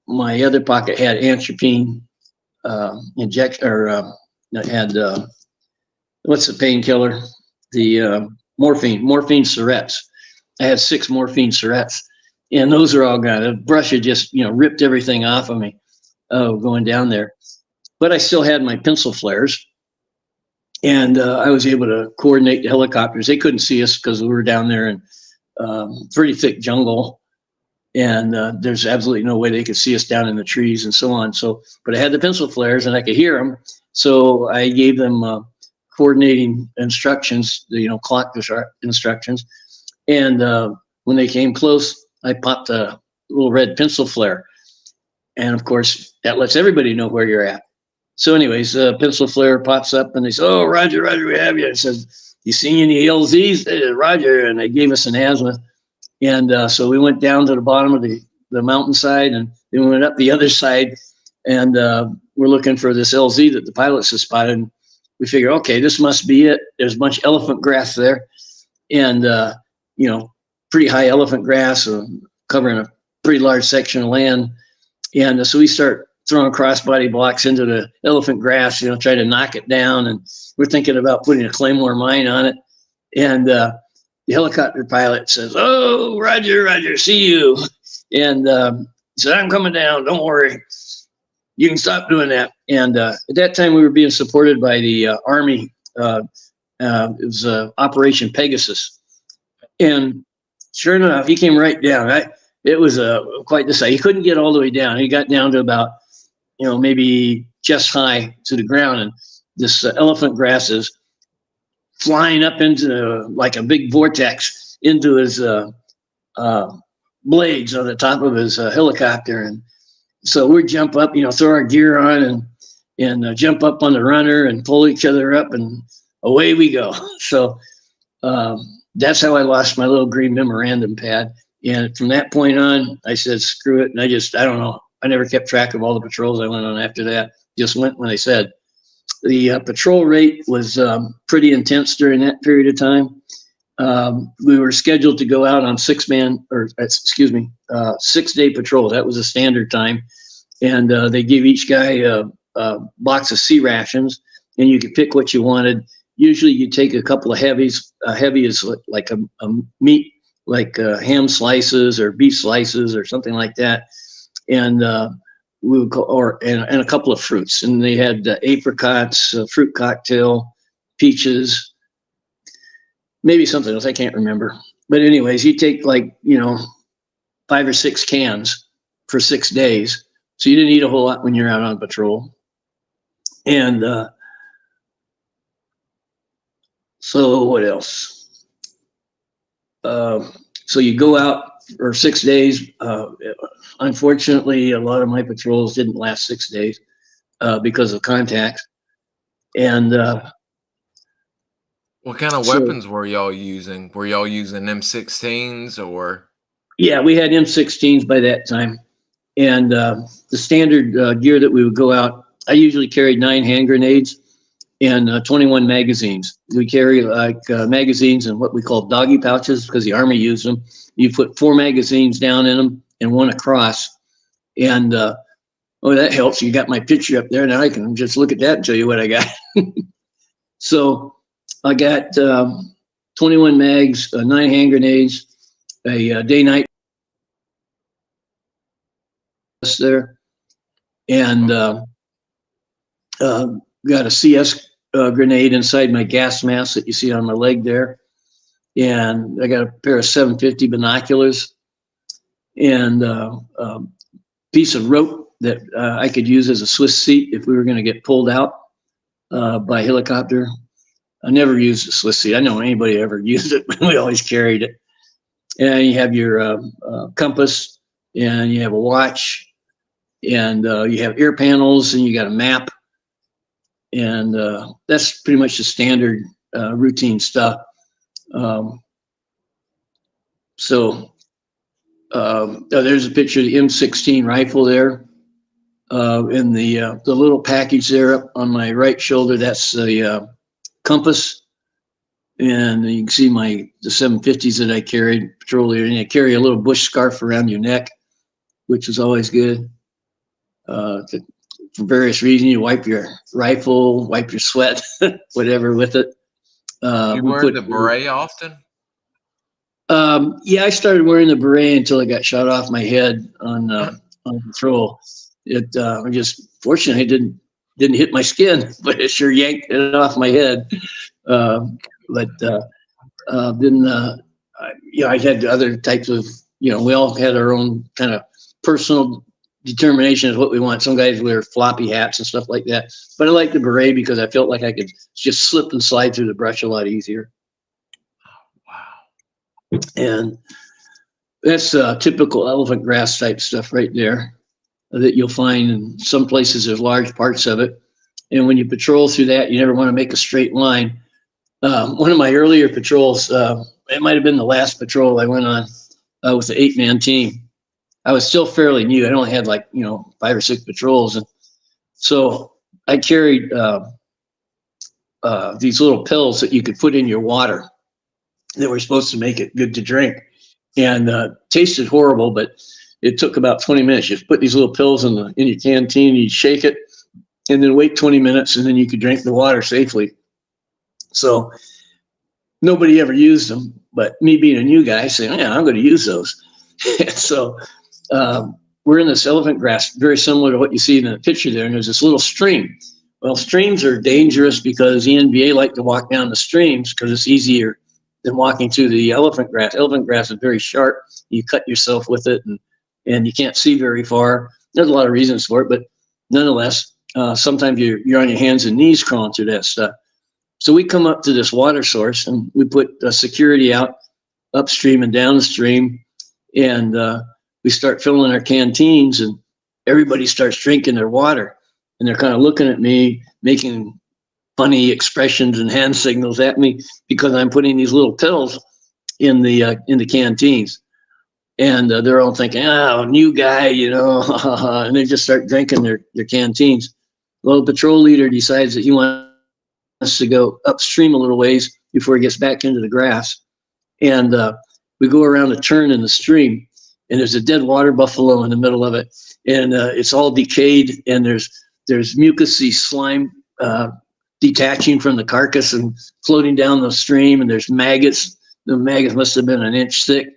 my other pocket had atropine injection, or had what's the painkiller? The morphine syrettes. I had 6 morphine syrettes, and those are all gone. The brush had just ripped everything off of me going down there. But I still had my pencil flares, and I was able to coordinate the helicopters. They couldn't see us because we were down there in pretty thick jungle, and there's absolutely no way they could see us down in the trees and so on. So, but I had the pencil flares, and I could hear them, so I gave them coordinating instructions, clock instructions. And when they came close, I popped a little red pencil flare. And of course, that lets everybody know where you're at. So anyways, pencil flare pops up, and they say, "Oh, Roger, Roger, we have you." It says, "You seen any LZs?" "Roger." And they gave us an azimuth. And so we went down to the bottom of the mountainside, and then we went up the other side, and we're looking for this LZ that the pilots had spotted. We figure, okay, this must be it. There's a bunch of elephant grass there, and pretty high elephant grass, covering a pretty large section of land. And so we start throwing crossbody blocks into the elephant grass, trying to knock it down. And we're thinking about putting a Claymore mine on it. And the helicopter pilot says, "Oh, Roger, Roger, see you." And he said, "I'm coming down. Don't worry. You can stop doing that." And at that time, we were being supported by the Army. It was Operation Pegasus. And sure enough, he came right down. It was quite the sight. He couldn't get all the way down. He got down to about, maybe chest high to the ground. And this elephant grass is flying up into like a big vortex into his blades on the top of his helicopter. And so we jump up, throw our gear on and jump up on the runner and pull each other up, and away we go. So that's how I lost my little green memorandum pad. And from that point on, I said, screw it. And I don't know. I never kept track of all the patrols I went on after that. Just went when I said. The patrol rate was pretty intense during that period of time. We were scheduled to go out on 6-day patrols. That was a standard time. And they gave each guy a box of C rations, and you could pick what you wanted. Usually you take a couple of heavies. Heavy is like a meat, like ham slices or beef slices or something like that. And we would go, and a couple of fruits. And they had apricots, fruit cocktail, peaches, maybe something else. I can't remember. But anyways, you take 5 or 6 cans for 6 days. So you didn't eat a whole lot when you're out on patrol. And so what else? So you go out for 6 days. Unfortunately, a lot of my patrols didn't last 6 days because of contacts. And what kind of weapons were y'all using? Were y'all using M16s or? Yeah, we had M16s by that time. And the standard gear that we would go out, I usually carried 9 hand grenades and 21 magazines. We carry magazines in what we call doggy pouches because the Army used them. You put 4 magazines down in them and 1 across. And that helps. You got my picture up there. Now I can just look at that and tell you what I got. So I got 21 mags, 9 hand grenades, a day-night there, and got a CS grenade inside my gas mask that you see on my leg there. And I got a pair of 750 binoculars and a piece of rope that I could use as a Swiss seat if we were going to get pulled out by helicopter. I never used a Swiss seat. I don't know anybody ever used it, but we always carried it. And you have your compass, and you have a watch, and you have ear panels, and you got a map. And that's pretty much the standard routine stuff. There's a picture of the M16 rifle there. In the little package there up on my right shoulder, that's the compass. And you can see the 750s that I carried, patrol area. And I carry a little bush scarf around your neck, which is always good. For various reasons, you wipe your rifle, wipe your sweat, whatever with it. You wear the beret often? Yeah, I started wearing the beret until it got shot off my head on patrol. It just fortunately didn't hit my skin, but it sure yanked it off my head. Then I had other types of, we all had our own kind of personal determination of what we want. Some guys wear floppy hats and stuff like that, but I like the beret because I felt like I could just slip and slide through the brush a lot easier. Wow. And that's typical elephant grass type stuff right there that you'll find in some places. There's large parts of it. And when you patrol through that, you never want to make a straight line. One of my earlier patrols, it might have been the last patrol I went on with the 8-man team. I was still fairly new. I only had 5 or 6 patrols. And so I carried these little pills that you could put in your water that were supposed to make it good to drink. And tasted horrible, but it took about 20 minutes. You put these little pills in your canteen, you shake it, and then wait 20 minutes, and then you could drink the water safely. So nobody ever used them, but me being a new guy saying, yeah, I'm going to use those. So we're in this elephant grass, very similar to what you see in the picture there, and there's this little stream. Well, streams are dangerous because the NBA like to walk down the streams because it's easier than walking through the elephant grass. Elephant grass is very sharp. You cut yourself with it, and you can't see very far. There's a lot of reasons for it, but nonetheless, sometimes you're on your hands and knees crawling through that stuff. So we come up to this water source, and we put security out upstream and downstream, and we start filling our canteens, and everybody starts drinking their water, and they're kind of looking at me, making funny expressions and hand signals at me because I'm putting these little pills in the canteens, and they're all thinking, "Oh, new guy," and they just start drinking their canteens. Well, the patrol leader decides that he wants to go upstream a little ways before he gets back into the grass, and we go around a turn in the stream, and there's a dead water buffalo in the middle of it, and it's all decayed, and there's mucousy slime detaching from the carcass and floating down the stream, and there's maggots. The maggots must have been an inch thick,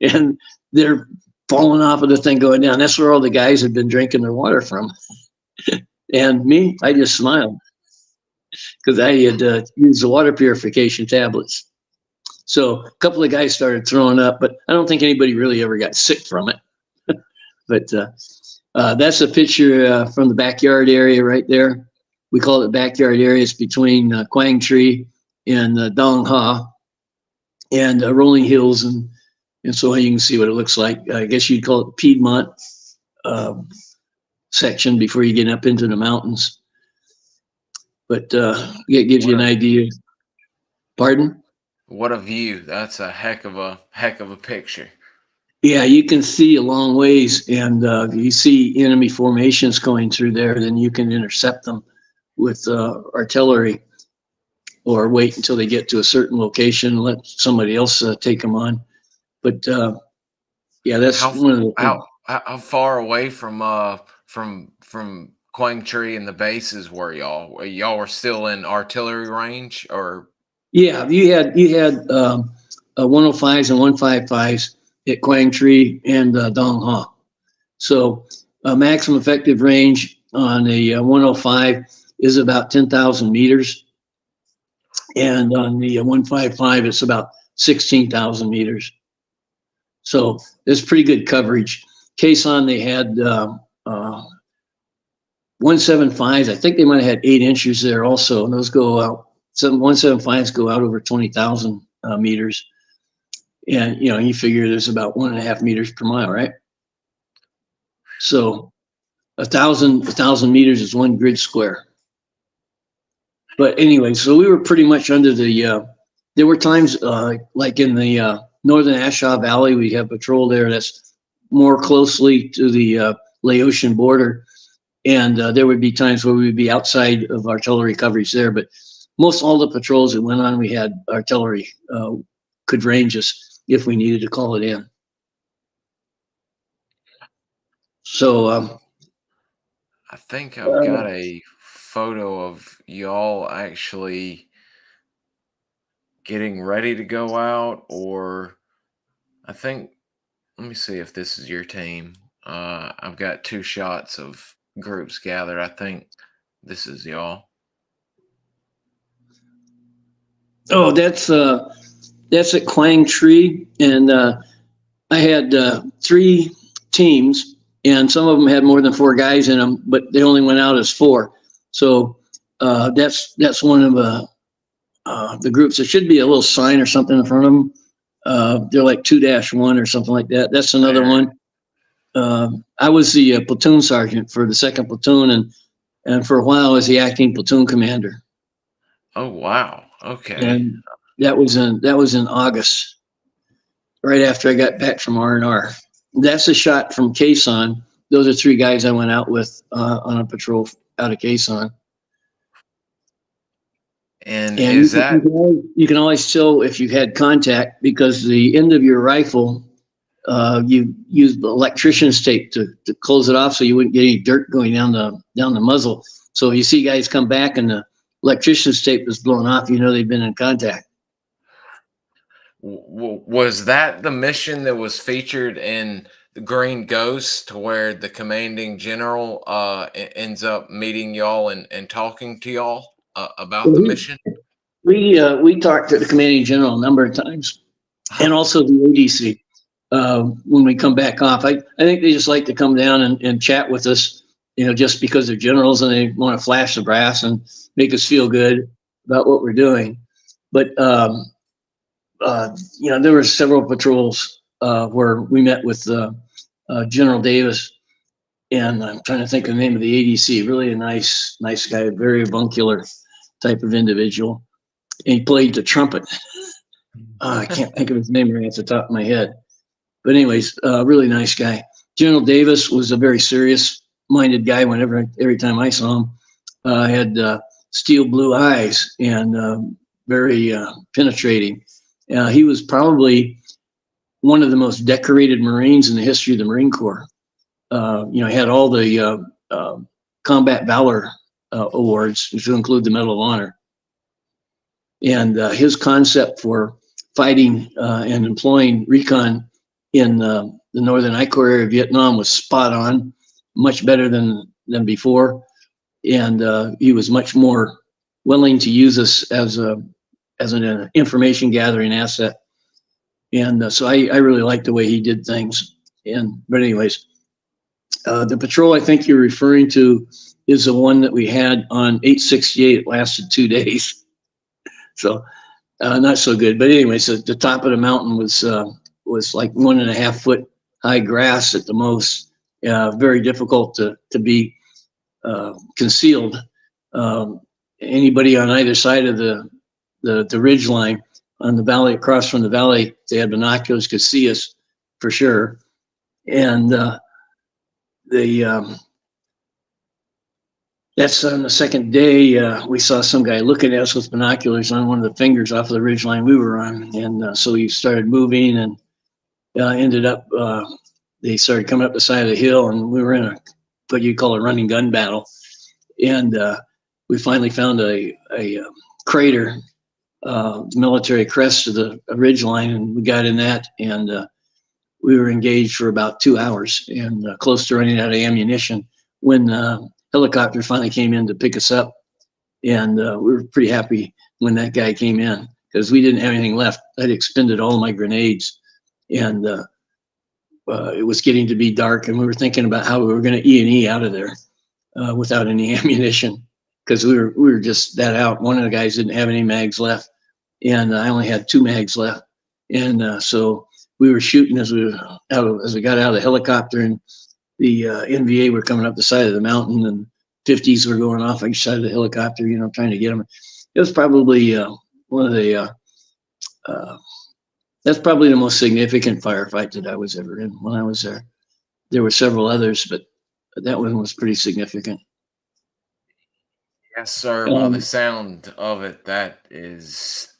and they're falling off of the thing going down. That's where all the guys had been drinking their water from. And me, I just smiled because I had used the water purification tablets. So a couple of guys started throwing up, but I don't think anybody really ever got sick from it. But that's a picture from the backyard area right there. We call it backyard area. It's between Quang Tri and Dong Ha and Rolling Hills. And so you can see what it looks like. I guess you'd call it Piedmont section before you get up into the mountains. But it gives you an idea. Pardon? What a view. That's a heck of a picture. Yeah, you can see a long ways, and if you see enemy formations going through there, then you can intercept them with artillery, or wait until they get to a certain location and let somebody else take them on. But yeah, that's one of the things. How far away from Quang Tri and the bases were y'all? Y'all were still in artillery range, or? Yeah, you had 105s and 155s at Quang Tri and Dong Ha. So maximum effective range on a 105 is about 10,000 meters. And on the 155, it's about 16,000 meters. So it's pretty good coverage. Quezon, they had 175s. I think they might have had 8 inches there also. And those go out, some 175s go out over 20,000 meters. And, you figure there's about 1.5 meters per mile, right? So 1,000 meters is 1 grid square. But anyway, so we were pretty much under the, there were times like in the northern Ashaw Valley, we have patrol there that's more closely to the Laotian border. And there would be times where we would be outside of artillery coverage there. But most all the patrols that went on, we had artillery could range us if we needed to call it in. So I think I've got a photo of y'all actually getting ready to go out, or I think, let me see if this is your team. I've got 2 shots of groups gathered. I think this is y'all. Oh, that's at Quang Tri, and I had 3 teams, and some of them had more than 4 guys in them, but they only went out as 4. So that's one of the groups. There should be a little sign or something in front of them. They're like 2-1 or something like that. That's another one. I was the platoon sergeant for the 2nd platoon, and for a while I was the acting platoon commander. Oh wow! Okay. And that was in August, right after I got back from R&R. That's a shot from Quezon. Those are 3 guys I went out with on a patrol out of Quezon. And is that you can always tell if you had contact because the end of your rifle You used electrician's tape to close it off so you wouldn't get any dirt going down the muzzle. So if you see guys come back and the electrician's tape is blown off, you know they've been in contact. Was that the mission that was featured in the Green Ghost, to where the commanding general ends up meeting y'all and talking to y'all about the mission? We talked to the commanding general a number of times, and also the ADC when we come back off. I think they just like to come down and chat with us, just because they're generals and they want to flash the brass and make us feel good about what we're doing. But there were several patrols where we met with General Davis, and I'm trying to think of the name of the ADC. Really a nice guy, very avuncular type of individual. And he played the trumpet. I can't think of his name right off the top of my head. But anyways, really nice guy. General Davis was a very serious-minded guy. Every time I saw him, had steel blue eyes and very penetrating. He was probably one of the most decorated Marines in the history of the Marine Corps. He had all the Combat Valor awards, which will include the Medal of Honor. And his concept for fighting and employing Recon in the Northern I Corps area of Vietnam was spot on, much better than before. And he was much more willing to use us as an information gathering asset. And so I really liked the way he did things. But anyways, the patrol I think you're referring to is the one that we had on 868. It lasted 2 days. So not so good. But anyways, the top of the mountain was like 1.5 foot high grass at the most. Very difficult to be concealed. Anybody on either side of the ridge line on the valley, across from the valley, they had binoculars, could see us for sure. And that's on the second day. We saw some guy looking at us with binoculars on one of the fingers off of the ridge line we were on. And so we started moving and ended up, they started coming up the side of the hill, and we were in what you call a running gun battle. And we finally found a crater, military crest to the ridge line, and we got in that, and we were engaged for about 2 hours and close to running out of ammunition when helicopter finally came in to pick us up. And we were pretty happy when that guy came in, because we didn't have anything left. I'd expended all my grenades, and it was getting to be dark, and we were thinking about how we were going to E&E out of there without any ammunition, because we were just that out. One of the guys didn't have any mags left, and I only had 2 mags left. And so we were shooting as we got out of the helicopter, and the NVA were coming up the side of the mountain, and 50s were going off each side of the helicopter, trying to get them. It was probably one of the that's probably the most significant firefight that I was ever in when I was there. There were several others, but that one was pretty significant. Yes, sir. By the sound of it, that is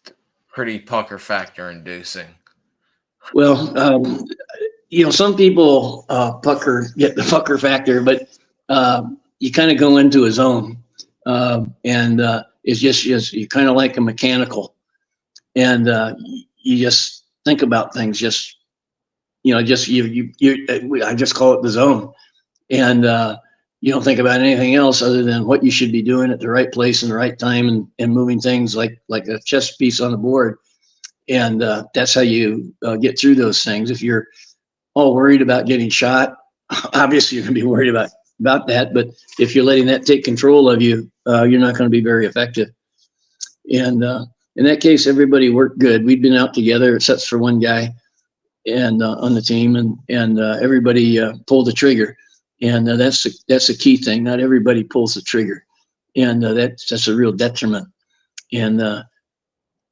pretty pucker factor inducing. Well, some people get the pucker factor, but you kind of go into a zone, and it's just you kind of like a mechanical, and you just think about things. I just call it the zone, and you don't think about anything else other than what you should be doing at the right place and the right time, and moving things like a chess piece on the board. And that's how you get through those things. If you're all worried about getting shot, obviously you're going to be worried about that. But if you're letting that take control of you, you're not going to be very effective. And in that case, everybody worked good. We'd been out together, except for one guy, and on the team, and everybody pulled the trigger. And that's a key thing. Not everybody pulls the trigger, and that's a real detriment. And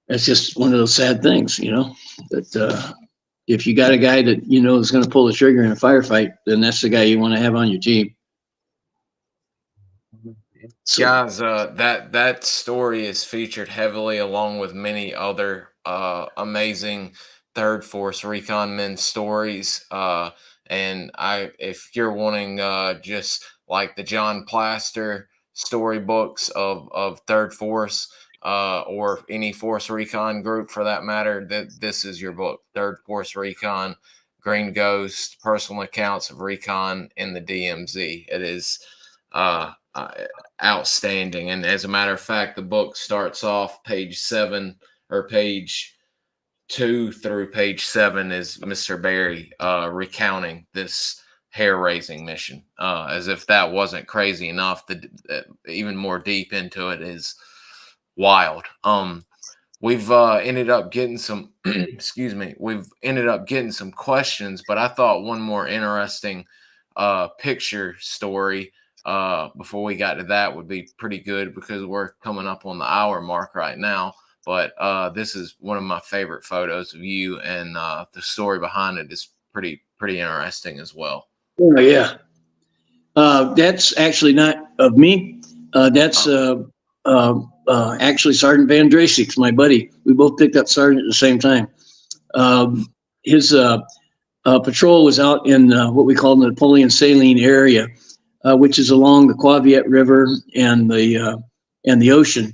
that's just one of those sad things, that if you got a guy that is going to pull the trigger in a firefight, then that's the guy you want to have on your team. So, guys, that story is featured heavily, along with many other amazing Third Force Recon men's stories. And if you're wanting just like the John Plaster storybooks of Third Force, or any Force Recon group for that matter, that this is your book, Third Force Recon, Green Ghost, Personal Accounts of Recon in the DMZ. It is outstanding. And as a matter of fact, the book starts off page 7, or page 2 through page 7 is Mr. Barry recounting this hair-raising mission. As if that wasn't crazy enough, even more deep into it is wild. We've ended up getting some excuse me, we've ended up getting some questions, but I thought one more interesting picture story before we got to that would be pretty good, because we're coming up on the hour mark right now. But this is one of my favorite photos of you, and the story behind it is pretty interesting as well. Oh, yeah. That's actually not of me. That's Oh, actually Sergeant Van Dracek, my buddy. We both picked up sergeant at the same time. His patrol was out in what we call the Napoleon Saline area, which is along the Quaviet River and the ocean,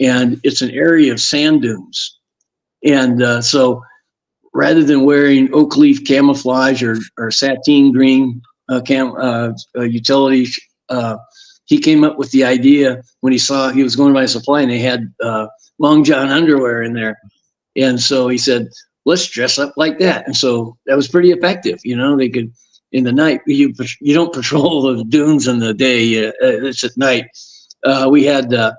and it's an area of sand dunes. And so, rather than wearing oak leaf camouflage or sateen green utility, he came up with the idea when he saw he was going to buy a supply and they had long john underwear in there, and so he said, let's dress up like that. And so that was pretty effective. They could, in the night, you don't patrol the dunes in the day, it's at night. We had a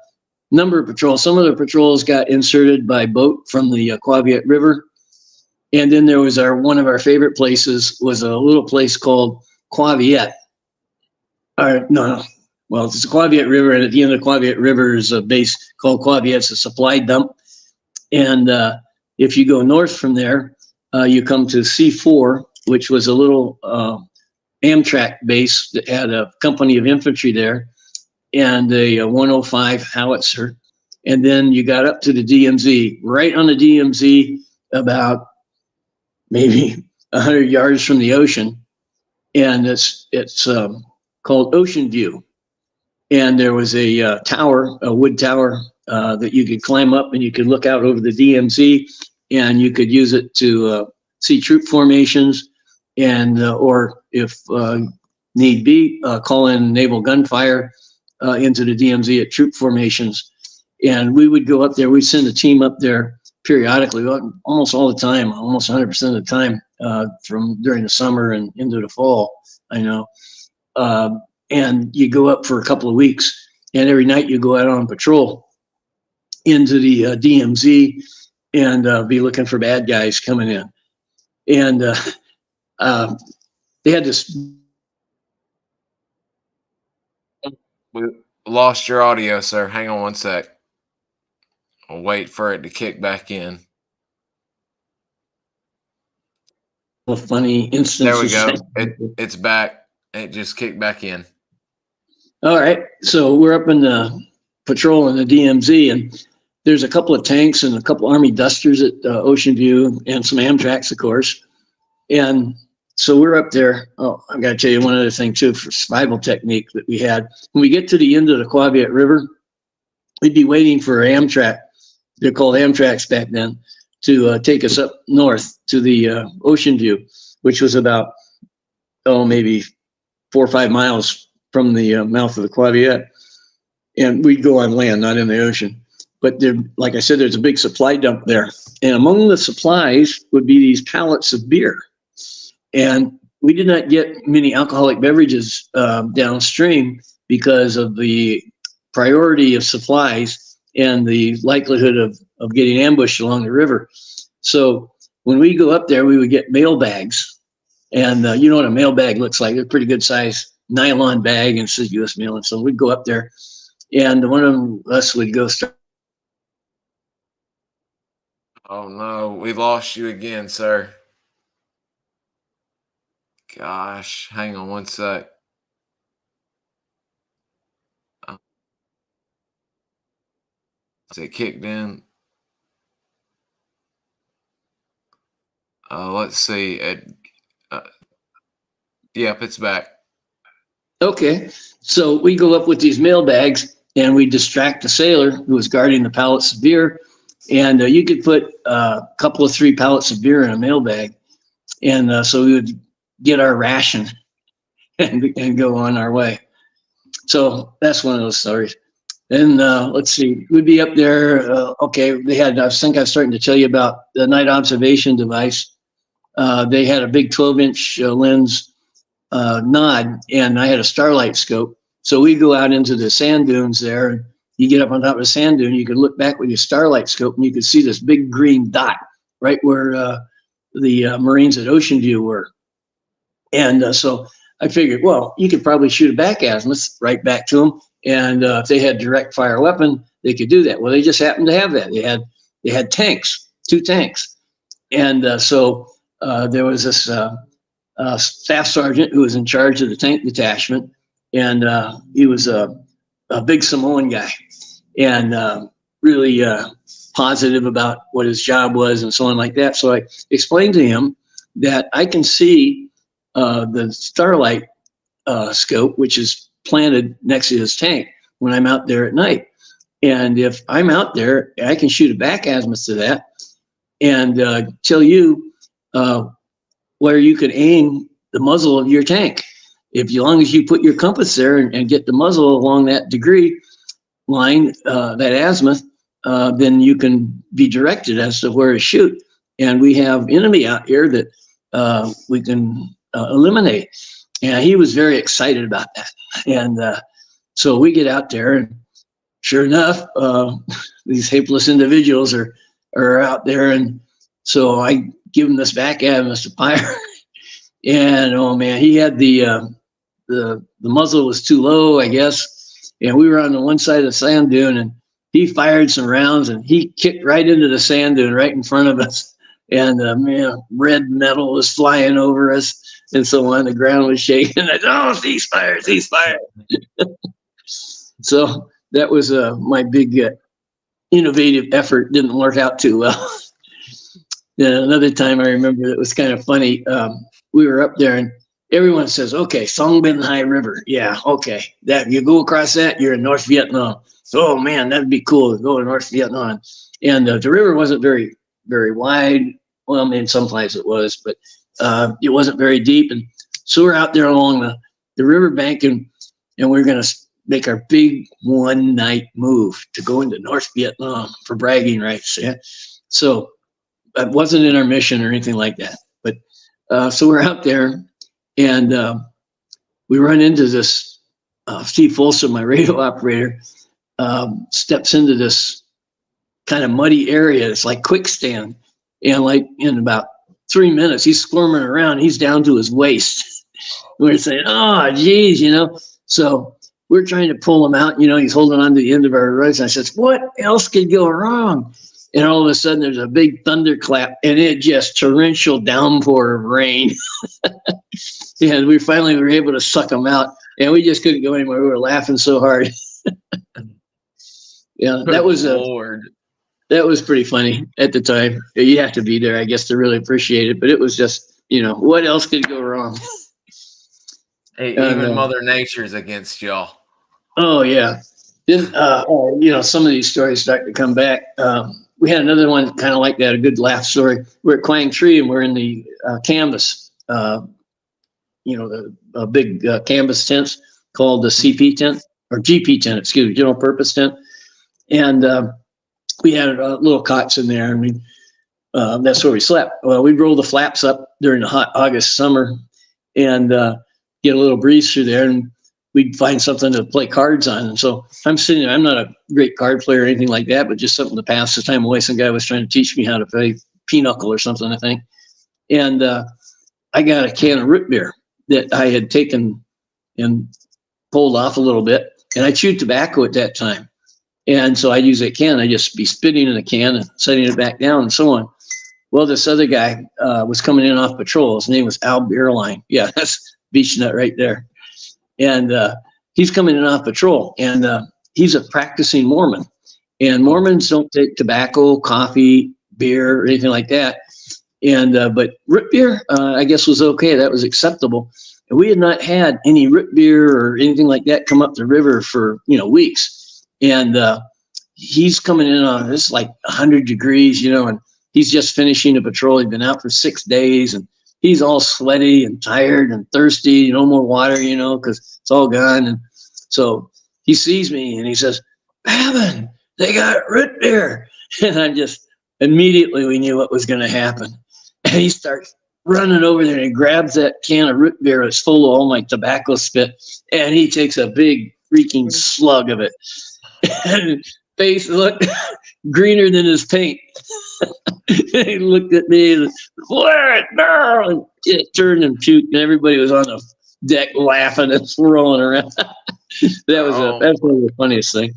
number of patrols. Some of the patrols got inserted by boat from the Quaviet River. And then there was one of our favorite places was a little place called Quaviet. Or no. Well, it's the Quaviet River, and at the end of the Quaviet River is a base called Quaviet. It's a supply dump. And if you go north from there, you come to C4, which was a little Amtrak base that had a company of infantry there and a 105 howitzer. And then you got up to the DMZ, right on the DMZ, about maybe 100 yards from the ocean. And it's called Ocean View. And there was a tower, a wood tower, that you could climb up and you could look out over the DMZ, and you could use it to see troop formations, and or if need be, call in naval gunfire into the DMZ at troop formations. And we would go up there. We'd send a team up there periodically, almost all the time, almost 100% of the time, from during the summer and into the fall. I know. And you go up for a couple of weeks, and every night you go out on patrol into the DMZ and be looking for bad guys coming in. And they had this. we lost your audio, sir. Hang on one sec. I'll wait for it to kick back in. Funny There we instances. go. It's back. It just kicked back in. All right, so we're up in the patrol in the DMZ, and there's a couple of tanks and a couple Army Dusters at Ocean View, and some Amtraks, of course. And so we're up there. Oh, I've got to tell you one other thing too for survival technique that we had. When we get to the end of the Quaviet River, we'd be waiting for Amtrak. They're called Amtraks back then, to take us up north to the Ocean View, which was about maybe 4 or 5 miles from the mouth of the Quaviet. And we'd go on land, not in the ocean. But there, like I said, there's a big supply dump there. And among the supplies would be these pallets of beer. And we did not get many alcoholic beverages downstream because of the priority of supplies and the likelihood of getting ambushed along the river. So when we go up there, we would get mail bags. And you know what a mail bag looks like. It's a pretty good size nylon bag, and it says U.S. mail. And so we'd go up there, and one of us would go start. Oh no, we lost you again, sir. Gosh, hang on one sec. Uh, Is it kicked in? Let's see. Uh, yep, it's back. Okay. So we go up with these mailbags and we distract the sailor who was guarding the pallets of beer. And you could put a couple of 3 pallets of beer in a mailbag. And so we would get our ration and go on our way. So that's one of those stories. And let's see, we'd be up there. Okay, they had, I think I was starting to tell you about the night observation device. They had a big 12-inch lens nod, and I had a starlight scope. So we go out into the sand dunes there. And you get up on top of the sand dune, you could look back with your starlight scope, and you could see this big green dot right where the Marines at Ocean View were. And so I figured, well, you could probably shoot a back azimuth right back to them. And if they had direct fire weapon, they could do that. Well, they just happened to have that. They had tanks, 2 tanks. And so there was this staff sergeant who was in charge of the tank detachment. And he was a big Samoan guy and really positive about what his job was and so on like that. So I explained to him that I can see the starlight scope, which is planted next to his tank when I'm out there at night. And if I'm out there, I can shoot a back azimuth to that and tell you where you could aim the muzzle of your tank. As long as you put your compass there and get the muzzle along that degree line, that azimuth, then you can be directed as to where to shoot. And we have enemy out here that we can eliminate. And he was very excited about that. And so we get out there, and sure enough, these helpless individuals are out there. And so I give him this back azimuth to fire. And oh man, he had the muzzle was too low, I guess. And we were on the one side of the sand dune, and he fired some rounds, and he kicked right into the sand dune right in front of us. And man, red metal was flying over us. And so on, the ground was shaking. I said, oh, ceasefire, ceasefire. So that was my big innovative effort. Didn't work out too well. Then another time I remember that was kind of funny. We were up there, and everyone says, okay, Song Bin Hai River. Yeah, okay. That you go across that, you're in North Vietnam. Oh, man, that'd be cool to go to North Vietnam. And the river wasn't very, very wide. Well, I mean, some places it was, but it wasn't very deep. And so we're out there along the riverbank, and we're going to make our big one-night move to go into North Vietnam for bragging rights. Yeah? So that wasn't in our mission or anything like that. But so we're out there, and we run into this Steve Folsom, my radio operator, steps into this kind of muddy area. It's like quicksand. And like in about 3 minutes, he's squirming around. He's down to his waist. We're saying, oh, geez, So we're trying to pull him out. He's holding on to the end of our ropes. And I said, what else could go wrong? And all of a sudden, there's a big thunderclap, and it just torrential downpour of rain. And we finally were able to suck him out, and we just couldn't go anywhere. We were laughing so hard. Yeah, that was that was pretty funny at the time. You have to be there, I guess, to really appreciate it. But it was just, what else could go wrong? Hey, even Mother Nature's against y'all. Oh yeah. Then some of these stories start to come back. We had another one kind of like that, a good laugh story. We're at Quang Tri, and we're in the canvas, the big canvas tents called the CP tent or GP tent, excuse me, general purpose tent. And we had little cots in there, and that's where we slept. Well, we'd roll the flaps up during the hot August summer and get a little breeze through there, and we'd find something to play cards on. And so I'm sitting there. I'm not a great card player or anything like that, but just something to pass the time away. Some guy was trying to teach me how to play pinochle or something, I think. And I got a can of root beer that I had taken and pulled off a little bit, and I chewed tobacco at that time. And so I'd use that can. I'd just be spitting in the can and setting it back down and so on. Well, this other guy was coming in off patrol. His name was Al Beerline. Yeah, that's Beach Nut right there. And he's coming in off patrol. And he's a practicing Mormon. And Mormons don't take tobacco, coffee, beer, or anything like that. And but root beer, I guess, was okay. That was acceptable. And we had not had any root beer or anything like that come up the river for weeks. And he's coming in on this like 100 degrees, and he's just finishing a patrol. He'd been out for 6 days, and he's all sweaty and tired and thirsty. No more water, because it's all gone. And so he sees me and he says, "Babin, they got root beer." And I just immediately we knew what was going to happen. And he starts running over there and he grabs that can of root beer that's full of all my tobacco spit, and he takes a big freaking slug of it. And face looked greener than his paint. He looked at me and "Let it down!" And it turned and puked, and everybody was on the deck laughing and rolling around. That's one of the funniest thing.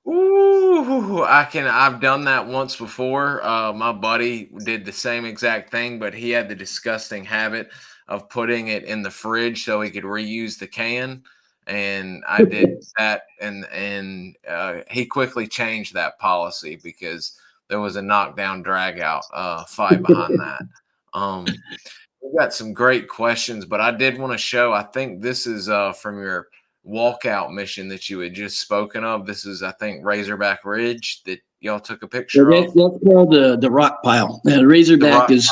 Ooh, I've done that once before. My buddy did the same exact thing, but he had the disgusting habit of putting it in the fridge so he could reuse the can. And I did that, and he quickly changed that policy because there was a knockdown drag out fight behind that. We've got some great questions, but I did want to show, I think this is from your walkout mission that you had just spoken of. This is, I think, Razorback Ridge that y'all took a picture of. That's called the rock pile. And Razorback is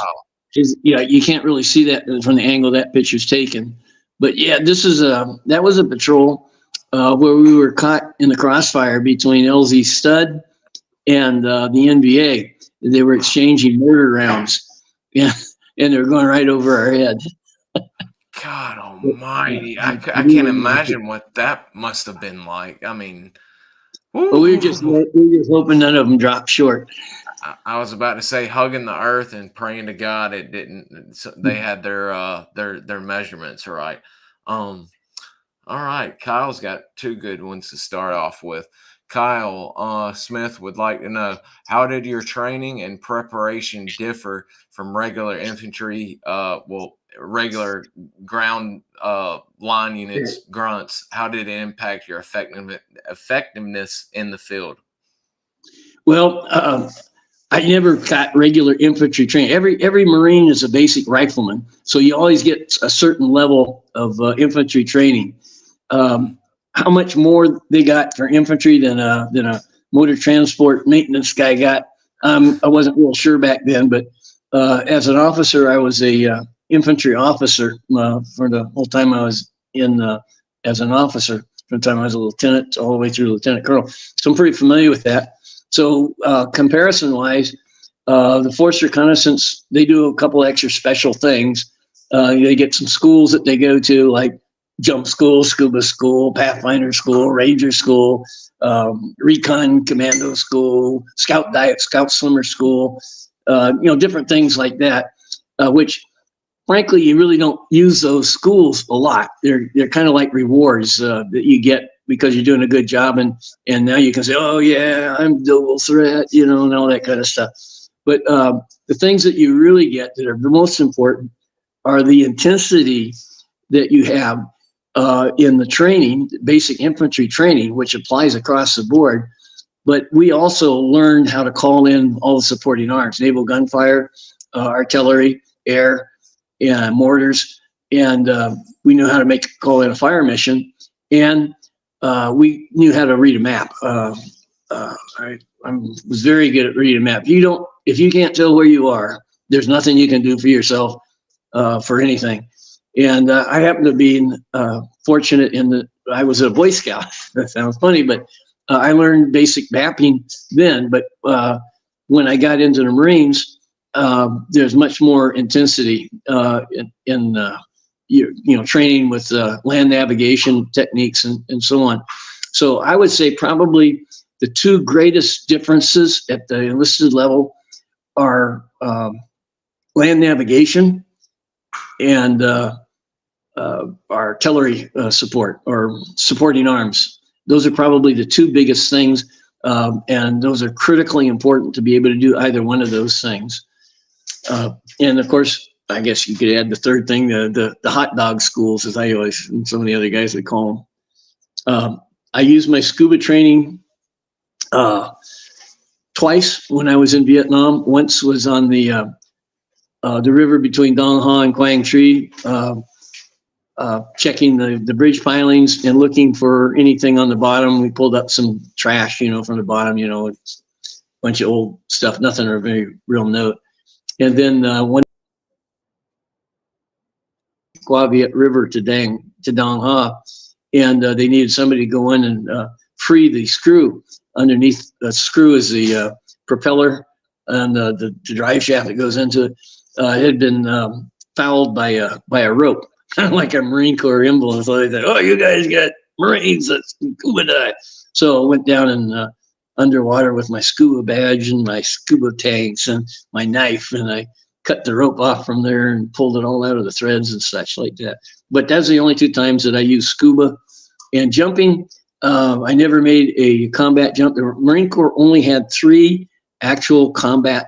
you can't really see that from the angle that picture's taken. But yeah, that was a patrol where we were caught in the crossfire between LZ Stud and the NBA. They were exchanging mortar rounds, and they were going right over our head. God almighty. I can't imagine what that must have been like. I mean, well, we were just hoping none of them dropped short. I was about to say hugging the earth and praying to God it didn't. They had their measurements right. All right, Kyle's got two good ones to start off with. Kyle Smith would like to know, how did your training and preparation differ from regular infantry, regular ground line units, grunts? How did it impact your effectiveness in the field? Well, I never got regular infantry training. Every Marine is a basic rifleman, so you always get a certain level of infantry training. How much more they got for infantry than a motor transport maintenance guy got, I wasn't real sure back then. But as an officer, I was a infantry officer for the whole time I was in as an officer. From the time I was a lieutenant all the way through lieutenant colonel, so I'm pretty familiar with that. So comparison-wise, the Force Reconnaissance, they do a couple extra special things. They get some schools that they go to, like jump school, scuba school, Pathfinder school, Ranger school, Recon Commando school, Scout Diet, Scout Swimmer school, different things like that, which frankly, you really don't use those schools a lot. They're kind of like rewards that you get because you're doing a good job, and now you can say, "Oh yeah, I'm dual threat," and all that kind of stuff. But the things that you really get that are the most important are the intensity that you have in the training, basic infantry training, which applies across the board. But we also learned how to call in all the supporting arms: naval gunfire, artillery, air, and mortars, and we knew how to call in a fire mission, and we knew how to read a map. I was very good at reading a map. If you can't tell where you are, there's nothing you can do for yourself for anything. And I happen to be fortunate in that I was a Boy Scout. That sounds funny, but I learned basic mapping then. But when I got into the Marines, there's much more intensity in training with land navigation techniques and so on. So I would say probably the two greatest differences at the enlisted level are land navigation and artillery support or supporting arms. Those are probably the two biggest things, and those are critically important to be able to do either one of those things. And of course, I guess you could add the third thing, the hot dog schools, as I always, and some of the other guys would call them. I used my scuba training twice when I was in Vietnam. Once was on the the river between Dong Ha and Quang Tri, checking the bridge pilings and looking for anything on the bottom. We pulled up some trash, from the bottom, it's a bunch of old stuff, nothing of a very real note. And then one Guaviat River to Dong Ha, and they needed somebody to go in and free the screw. Underneath the screw is the propeller and the drive shaft that goes into it. It had been fouled by a rope, kind of like a Marine Corps emblem. So they said, "Oh, you guys got Marines that scuba dive." So I went down and underwater with my scuba badge and my scuba tanks and my knife, and I cut the rope off from there and pulled it all out of the threads and such like that. But that's the only 2 times that I used scuba. And jumping, I never made a combat jump. The Marine Corps only had 3 actual combat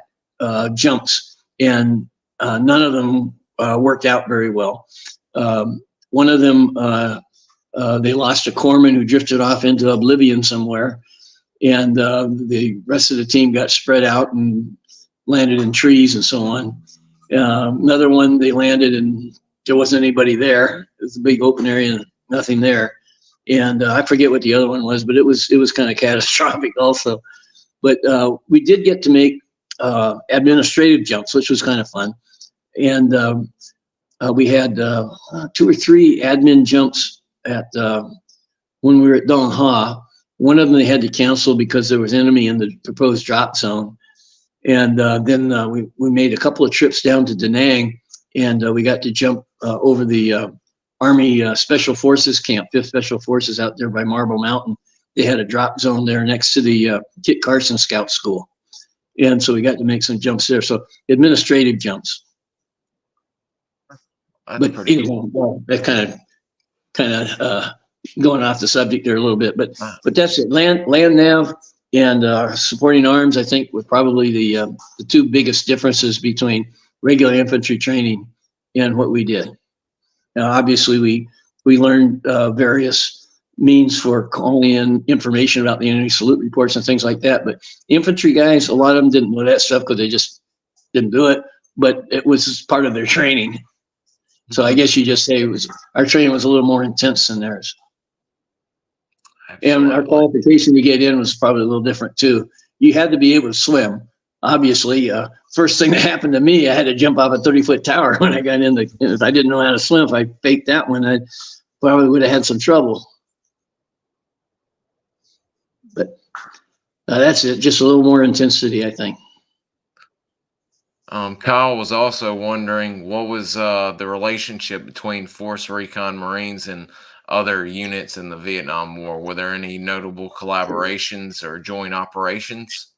jumps, and none of them worked out very well. One of them, they lost a corpsman who drifted off into oblivion somewhere, and the rest of the team got spread out and landed in trees and so on. Another one, they landed and there wasn't anybody there. It was a big open area and nothing there. And I forget what the other one was, but it was kind of catastrophic also. But we did get to make administrative jumps, which was kind of fun. And we had 2 or 3 admin jumps at when we were at Dong Ha. One of them they had to cancel because there was enemy in the proposed drop zone. And then we made a couple of trips down to Da Nang, and we got to jump over the Army Special Forces camp, 5th Special Forces out there by Marble Mountain. They had a drop zone there next to the Kit Carson Scout School. And so we got to make some jumps there. So administrative jumps. But cool. That kind of going off the subject there a little bit. But that's it. Land nav and supporting arms, I think, were probably the 2 biggest differences between regular infantry training and what we did. Now, obviously, we learned various means for calling in information about the enemy salute reports and things like that. But infantry guys, a lot of them didn't know that stuff because they just didn't do it. But it was part of their training. So I guess you just say our training was a little more intense than theirs. Absolutely. And our qualification to get in was probably a little different too. You had to be able to swim. Obviously, first thing that happened to me, I had to jump off a 30-foot tower when I got in. If I didn't know how to swim, if I faked that one, I probably would have had some trouble. But that's it. Just a little more intensity, I think. Kyle was also wondering what was the relationship between Force Recon Marines and other units in the Vietnam War. Were there any notable collaborations or joint operations?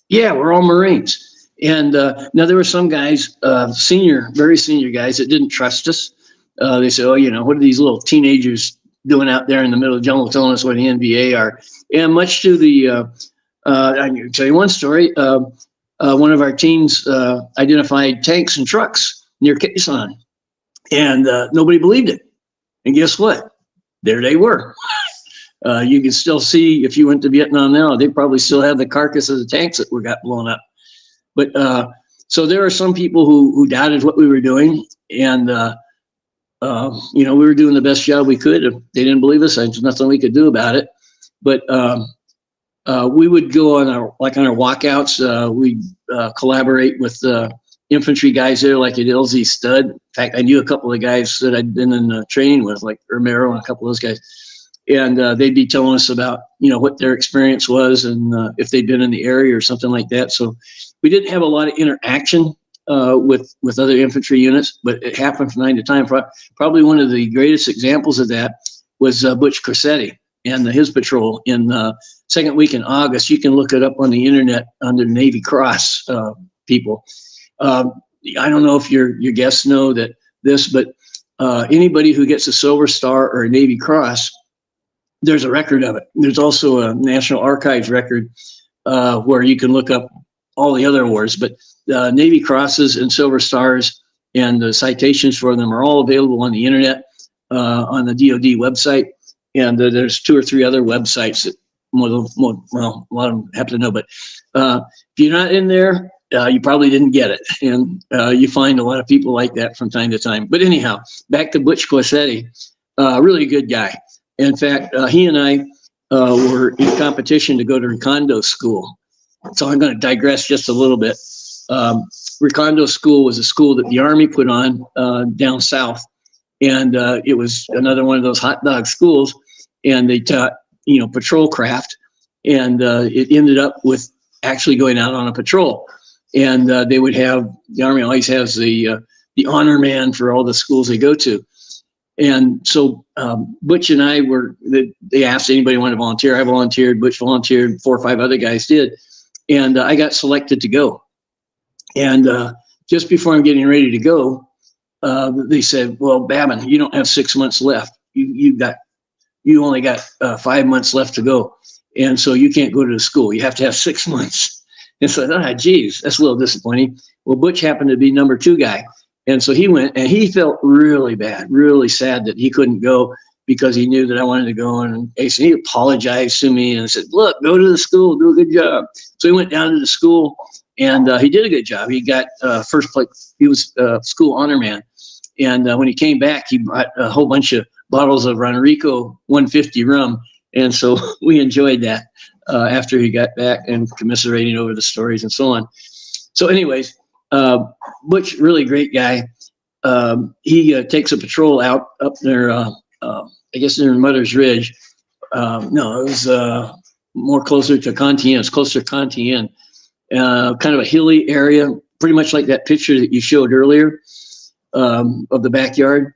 Yeah, we're all Marines. And now there were some guys, very senior guys that didn't trust us. They said, "Oh, what are these little teenagers doing out there in the middle of the jungle telling us what the NVA are?" And much to the, I can tell you one story. One of our teams identified tanks and trucks near Khe Sanh, and nobody believed it. And guess what? There they were. You can still see, if you went to Vietnam now, they probably still have the carcass of the tanks that got blown up. But so there are some people who doubted what we were doing, and we were doing the best job we could. If they didn't believe us, there's nothing we could do about it. But we would go on our walkouts. We'd collaborate with infantry guys there, like at LZ Stud. In fact, I knew a couple of guys that I'd been in training with, like Romero and a couple of those guys. And they'd be telling us about, what their experience was and if they'd been in the area or something like that. So we didn't have a lot of interaction with other infantry units, but it happened from time to time. Probably one of the greatest examples of that was Butch Corsetti and his patrol in second week in August. You can look it up on the internet under Navy Cross people. I don't know if your guests know this, but anybody who gets a Silver Star or a Navy Cross, there's a record of it. There's also a National Archives record where you can look up all the other awards, but Navy Crosses and Silver Stars and the citations for them are all available on the internet, on the DoD website. And there's 2 or 3 other websites that a lot of them happen to know. But if you're not in there, you probably didn't get it. And you find a lot of people like that from time to time. But anyhow, back to Butch Corsetti, really good guy. In fact, he and I were in competition to go to Recondo School. So I'm going to digress just a little bit. Recondo School was a school that the Army put on down south. And it was another one of those hot dog schools. And they taught, patrol craft. And it ended up with actually going out on a patrol. And they would have, the Army always has the honor man for all the schools they go to. And so Butch and I they asked anybody want to volunteer. I volunteered, Butch volunteered, 4 or 5 other guys did. And I got selected to go. And just before I'm getting ready to go, they said, well, Babin, you don't have 6 months left. You only got 5 months left to go. And so you can't go to the school. You have to have 6 months. And so I thought, geez, that's a little disappointing. Well, Butch happened to be number 2 guy. And so he went, and he felt really bad, really sad that he couldn't go because he knew that I wanted to go. And he apologized to me and said, look, go to the school, do a good job. So he went down to the school, and he did a good job. He got first place. He was school honor man. And when he came back, he brought a whole bunch of bottles of Rico 150 rum. And so we enjoyed that after he got back and commiserating over the stories and so on. So anyways, Butch, really great guy. He takes a patrol out up there, I guess near Mother's Ridge. No, it was more closer to Contien. It's closer to Contien. Kind of a hilly area, pretty much like that picture that you showed earlier of the backyard.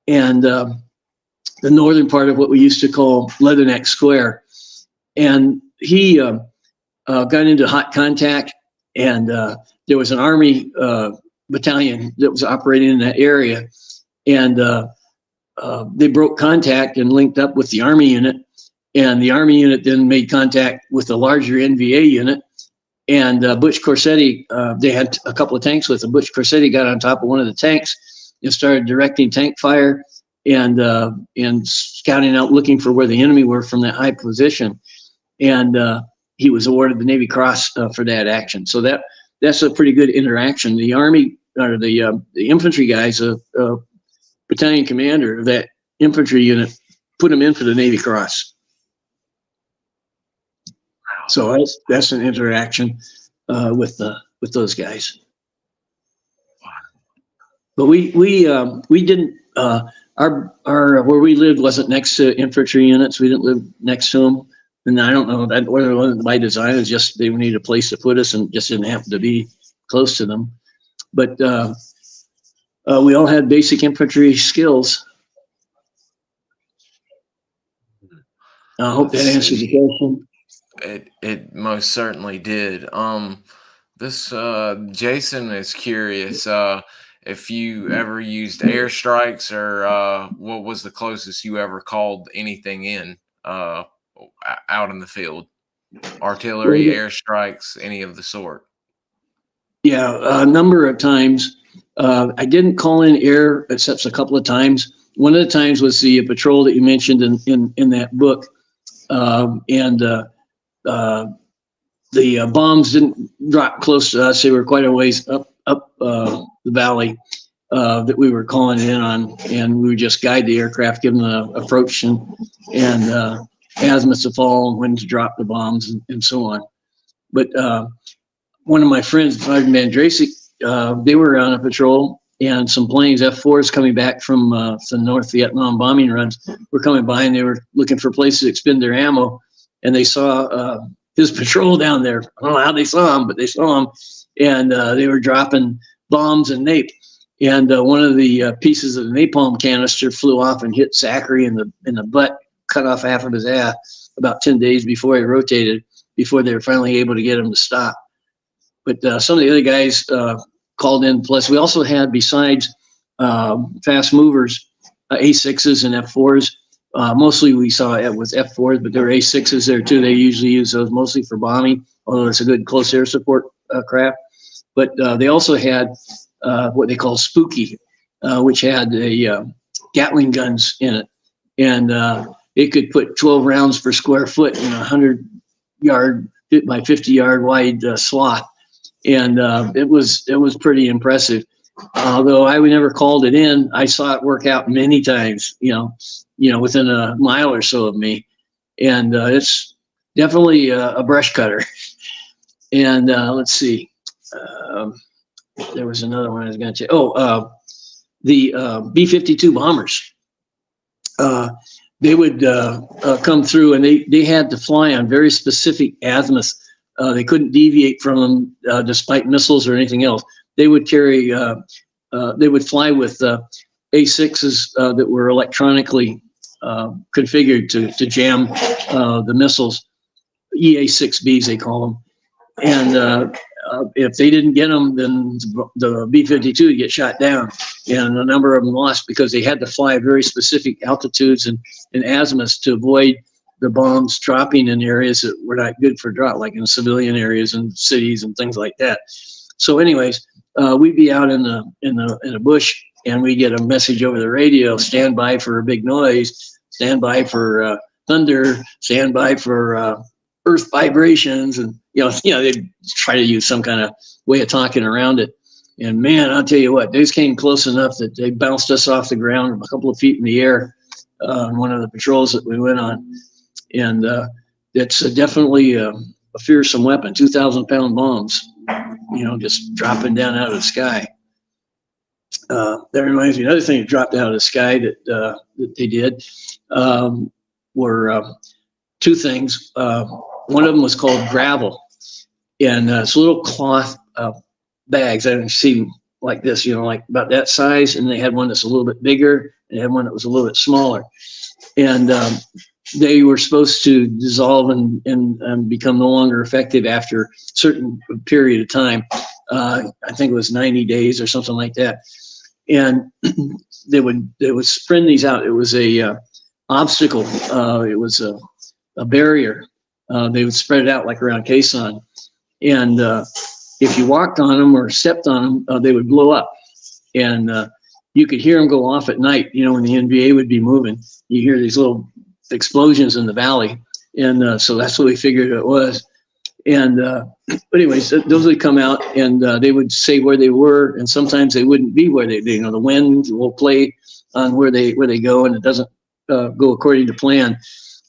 And the northern part of what we used to call Leatherneck Square. And he got into hot contact, and there was an Army battalion that was operating in that area. And they broke contact and linked up with the Army unit. And the Army unit then made contact with the larger NVA unit. And Butch Corsetti, they had a couple of tanks with him. Butch Corsetti got on top of one of the tanks and started directing tank fire and scouting out, looking for where the enemy were from that high position. And he was awarded the Navy Cross for that action. So that's a pretty good interaction. The Army, or the infantry guys, battalion commander of that infantry unit, put him in for the Navy Cross. So that's an interaction with those guys. But we didn't our where we lived wasn't next to infantry units. We didn't live next to them, and I don't know that whether it was by design. It's just they needed a place to put us, and just didn't happen to be close to them. But we all had basic infantry skills. I hope that answers the question. It most certainly did. This Jason is curious if you ever used airstrikes, or what was the closest you ever called anything in out in the field? Artillery, airstrikes, any of the sort? Yeah, a number of times. I didn't call in air except a couple of times. One of the times was the patrol that you mentioned in that book, and the bombs didn't drop close to us. They were quite a ways up the valley that we were calling in on, and we would just guide the aircraft, give them the approach and azimuths to fall, and when to drop the bombs, and so on. But one of my friends, Sergeant Mandracy, they were on a patrol, and some planes, F-4s, coming back from the North Vietnam bombing runs, were coming by, and they were looking for places to expend their ammo, and they saw his patrol down there. I don't know how they saw him, but they saw him, and they were dropping bombs and nape. And one of the pieces of the napalm canister flew off and hit Zachary in the butt, cut off half of his ass about 10 days before he rotated, before they were finally able to get him to stop. But some of the other guys called in. Plus, we also had, besides fast movers, A6s and F4s. Mostly we saw it was F4s, but there were A6s there too. They usually use those mostly for bombing, although it's a good close air support craft. But they also had what they call Spooky, which had Gatling guns in it. And it could put 12 rounds per square foot in a 100-yard by 50-yard wide slot. and it was pretty impressive. Although I never called it in, I saw it work out many times. Within a mile or so of me, and it's definitely a brush cutter. And let's see, um, there was another one I was going to say. The B-52 bombers. They would come through, and they had to fly on very specific azimuths. They couldn't deviate from them despite missiles or anything else. They would carry. They would fly with A6s that were electronically configured to jam the missiles, EA6Bs they call them. And if they didn't get them, then the B-52 would get shot down. And a number of them lost because they had to fly at very specific altitudes and azimuths to avoid the bombs dropping in areas that were not good for drop, like in civilian areas and cities and things like that. So anyways, we'd be out in a bush, and we get a message over the radio: stand by for a big noise, stand by for thunder, stand by for earth vibrations. And they try to use some kind of way of talking around it. And man, I'll tell you what, these came close enough that they bounced us off the ground a couple of feet in the air on one of the patrols that we went on. And it's definitely a fearsome weapon, 2,000-pound bombs, just dropping down out of the sky. That reminds me, another thing that dropped out of the sky that they did were two things. One of them was called gravel, and it's little cloth bags. I didn't see like this, like about that size, and they had one that's a little bit bigger, and they had one that was a little bit smaller. And they were supposed to dissolve and become no longer effective after a certain period of time. I think it was 90 days or something like that. And they would spread these out. It was a obstacle. It was a barrier. They would spread it out like around Quezon. And if you walked on them or stepped on them, they would blow up. And you could hear them go off at night, when the NBA would be moving. You hear these little explosions in the valley. And so that's what we figured it was. And but anyways, those would come out, and they would say where they were, and sometimes they wouldn't be where they. The wind will play on where they go, and it doesn't go according to plan.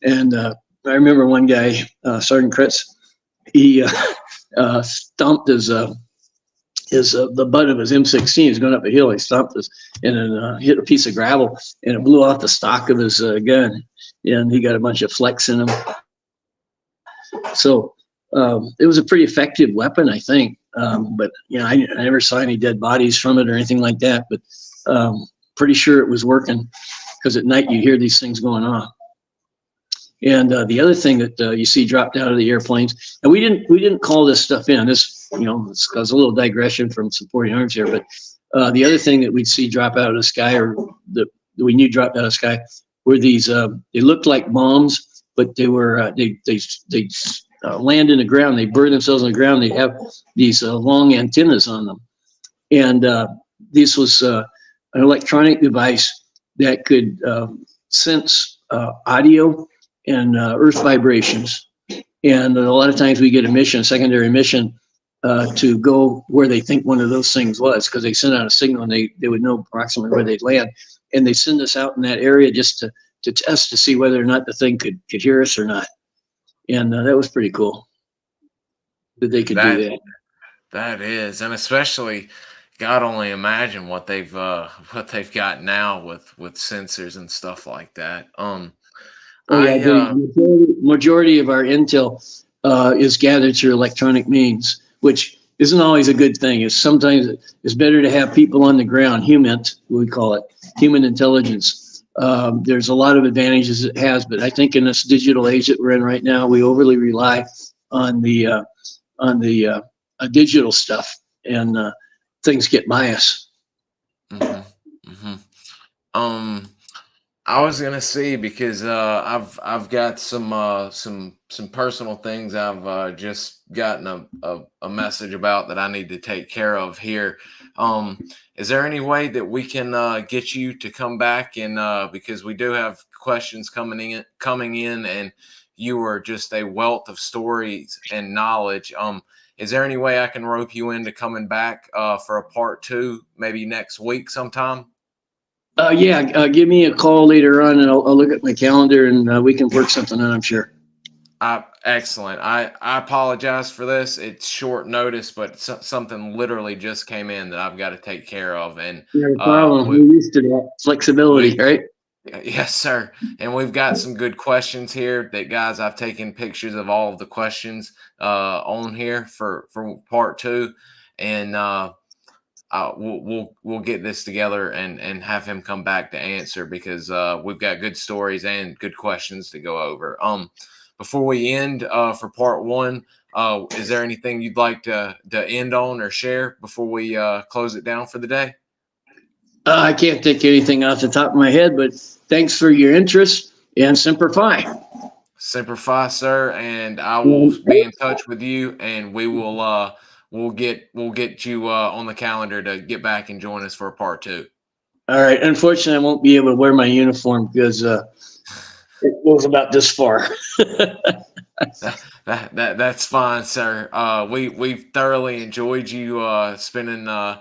And I remember one guy, Sergeant Kretz, he stomped the butt of his M16. He was going up a hill. He stomped this and then hit a piece of gravel, and it blew off the stock of his gun, and he got a bunch of flecks in him. So it was a pretty effective weapon, I think. But I never saw any dead bodies from it or anything like that. But pretty sure it was working, because at night you hear these things going on. And the other thing that you see dropped out of the airplanes, and we didn't call this stuff in. This, it's a little digression from supporting arms here. But the other thing that we'd see drop out of the sky, or that we knew dropped out of the sky, were these. They looked like bombs, but they were they land in the ground. They bury themselves in the ground. They have these long antennas on them, and this was an electronic device that could sense audio and earth vibrations. And a lot of times we get a secondary mission to go where they think one of those things was, because they send out a signal, and they would know approximately where they'd land. And they send us out in that area just to test to see whether or not the thing could hear us or not. And that was pretty cool that they could do that. That is, and especially, God only imagine what they've got now with sensors and stuff like that. The majority of our intel is gathered through electronic means, which isn't always a good thing. Sometimes it's better to have people on the ground, we call it human intelligence. There's a lot of advantages it has, but I think in this digital age that we're in right now, we overly rely on the digital stuff, and things get by us. I was gonna see, because I've got some personal things I've just gotten a message about that I need to take care of here. Is there any way that we can get you to come back, and because we do have questions coming in, and you are just a wealth of stories and knowledge. Is there any way I can rope you into coming back for a part 2, maybe next week sometime? Yeah, give me a call later on, and I'll look at my calendar, and we can work something out, I'm sure. Excellent. I apologize for this. It's short notice, but something literally just came in that I've got to take care of, and No problem. We're used to that flexibility, right? yes, sir. And we've got some good questions here. That guys, I've taken pictures of all of the questions on here for part 2, and we'll get this together and have him come back to answer, because we've got good stories and good questions to go over. Before we end for part 1, is there anything you'd like to end on or share before we close it down for the day? I can't think anything off the top of my head, but thanks for your interest, and Semper Fi. Semper Fi, sir, and I will be in touch with you, and we will we'll get you on the calendar to get back and join us for a part 2. All right. Unfortunately, I won't be able to wear my uniform because it goes about this far. That's fine, sir. We've thoroughly enjoyed you spending an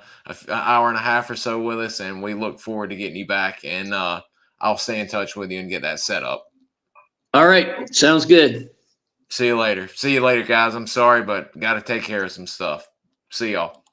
hour and a half or so with us, and we look forward to getting you back. And I'll stay in touch with you and get that set up. All right. Sounds good. See you later. See you later, guys. I'm sorry, but got to take care of some stuff. See y'all.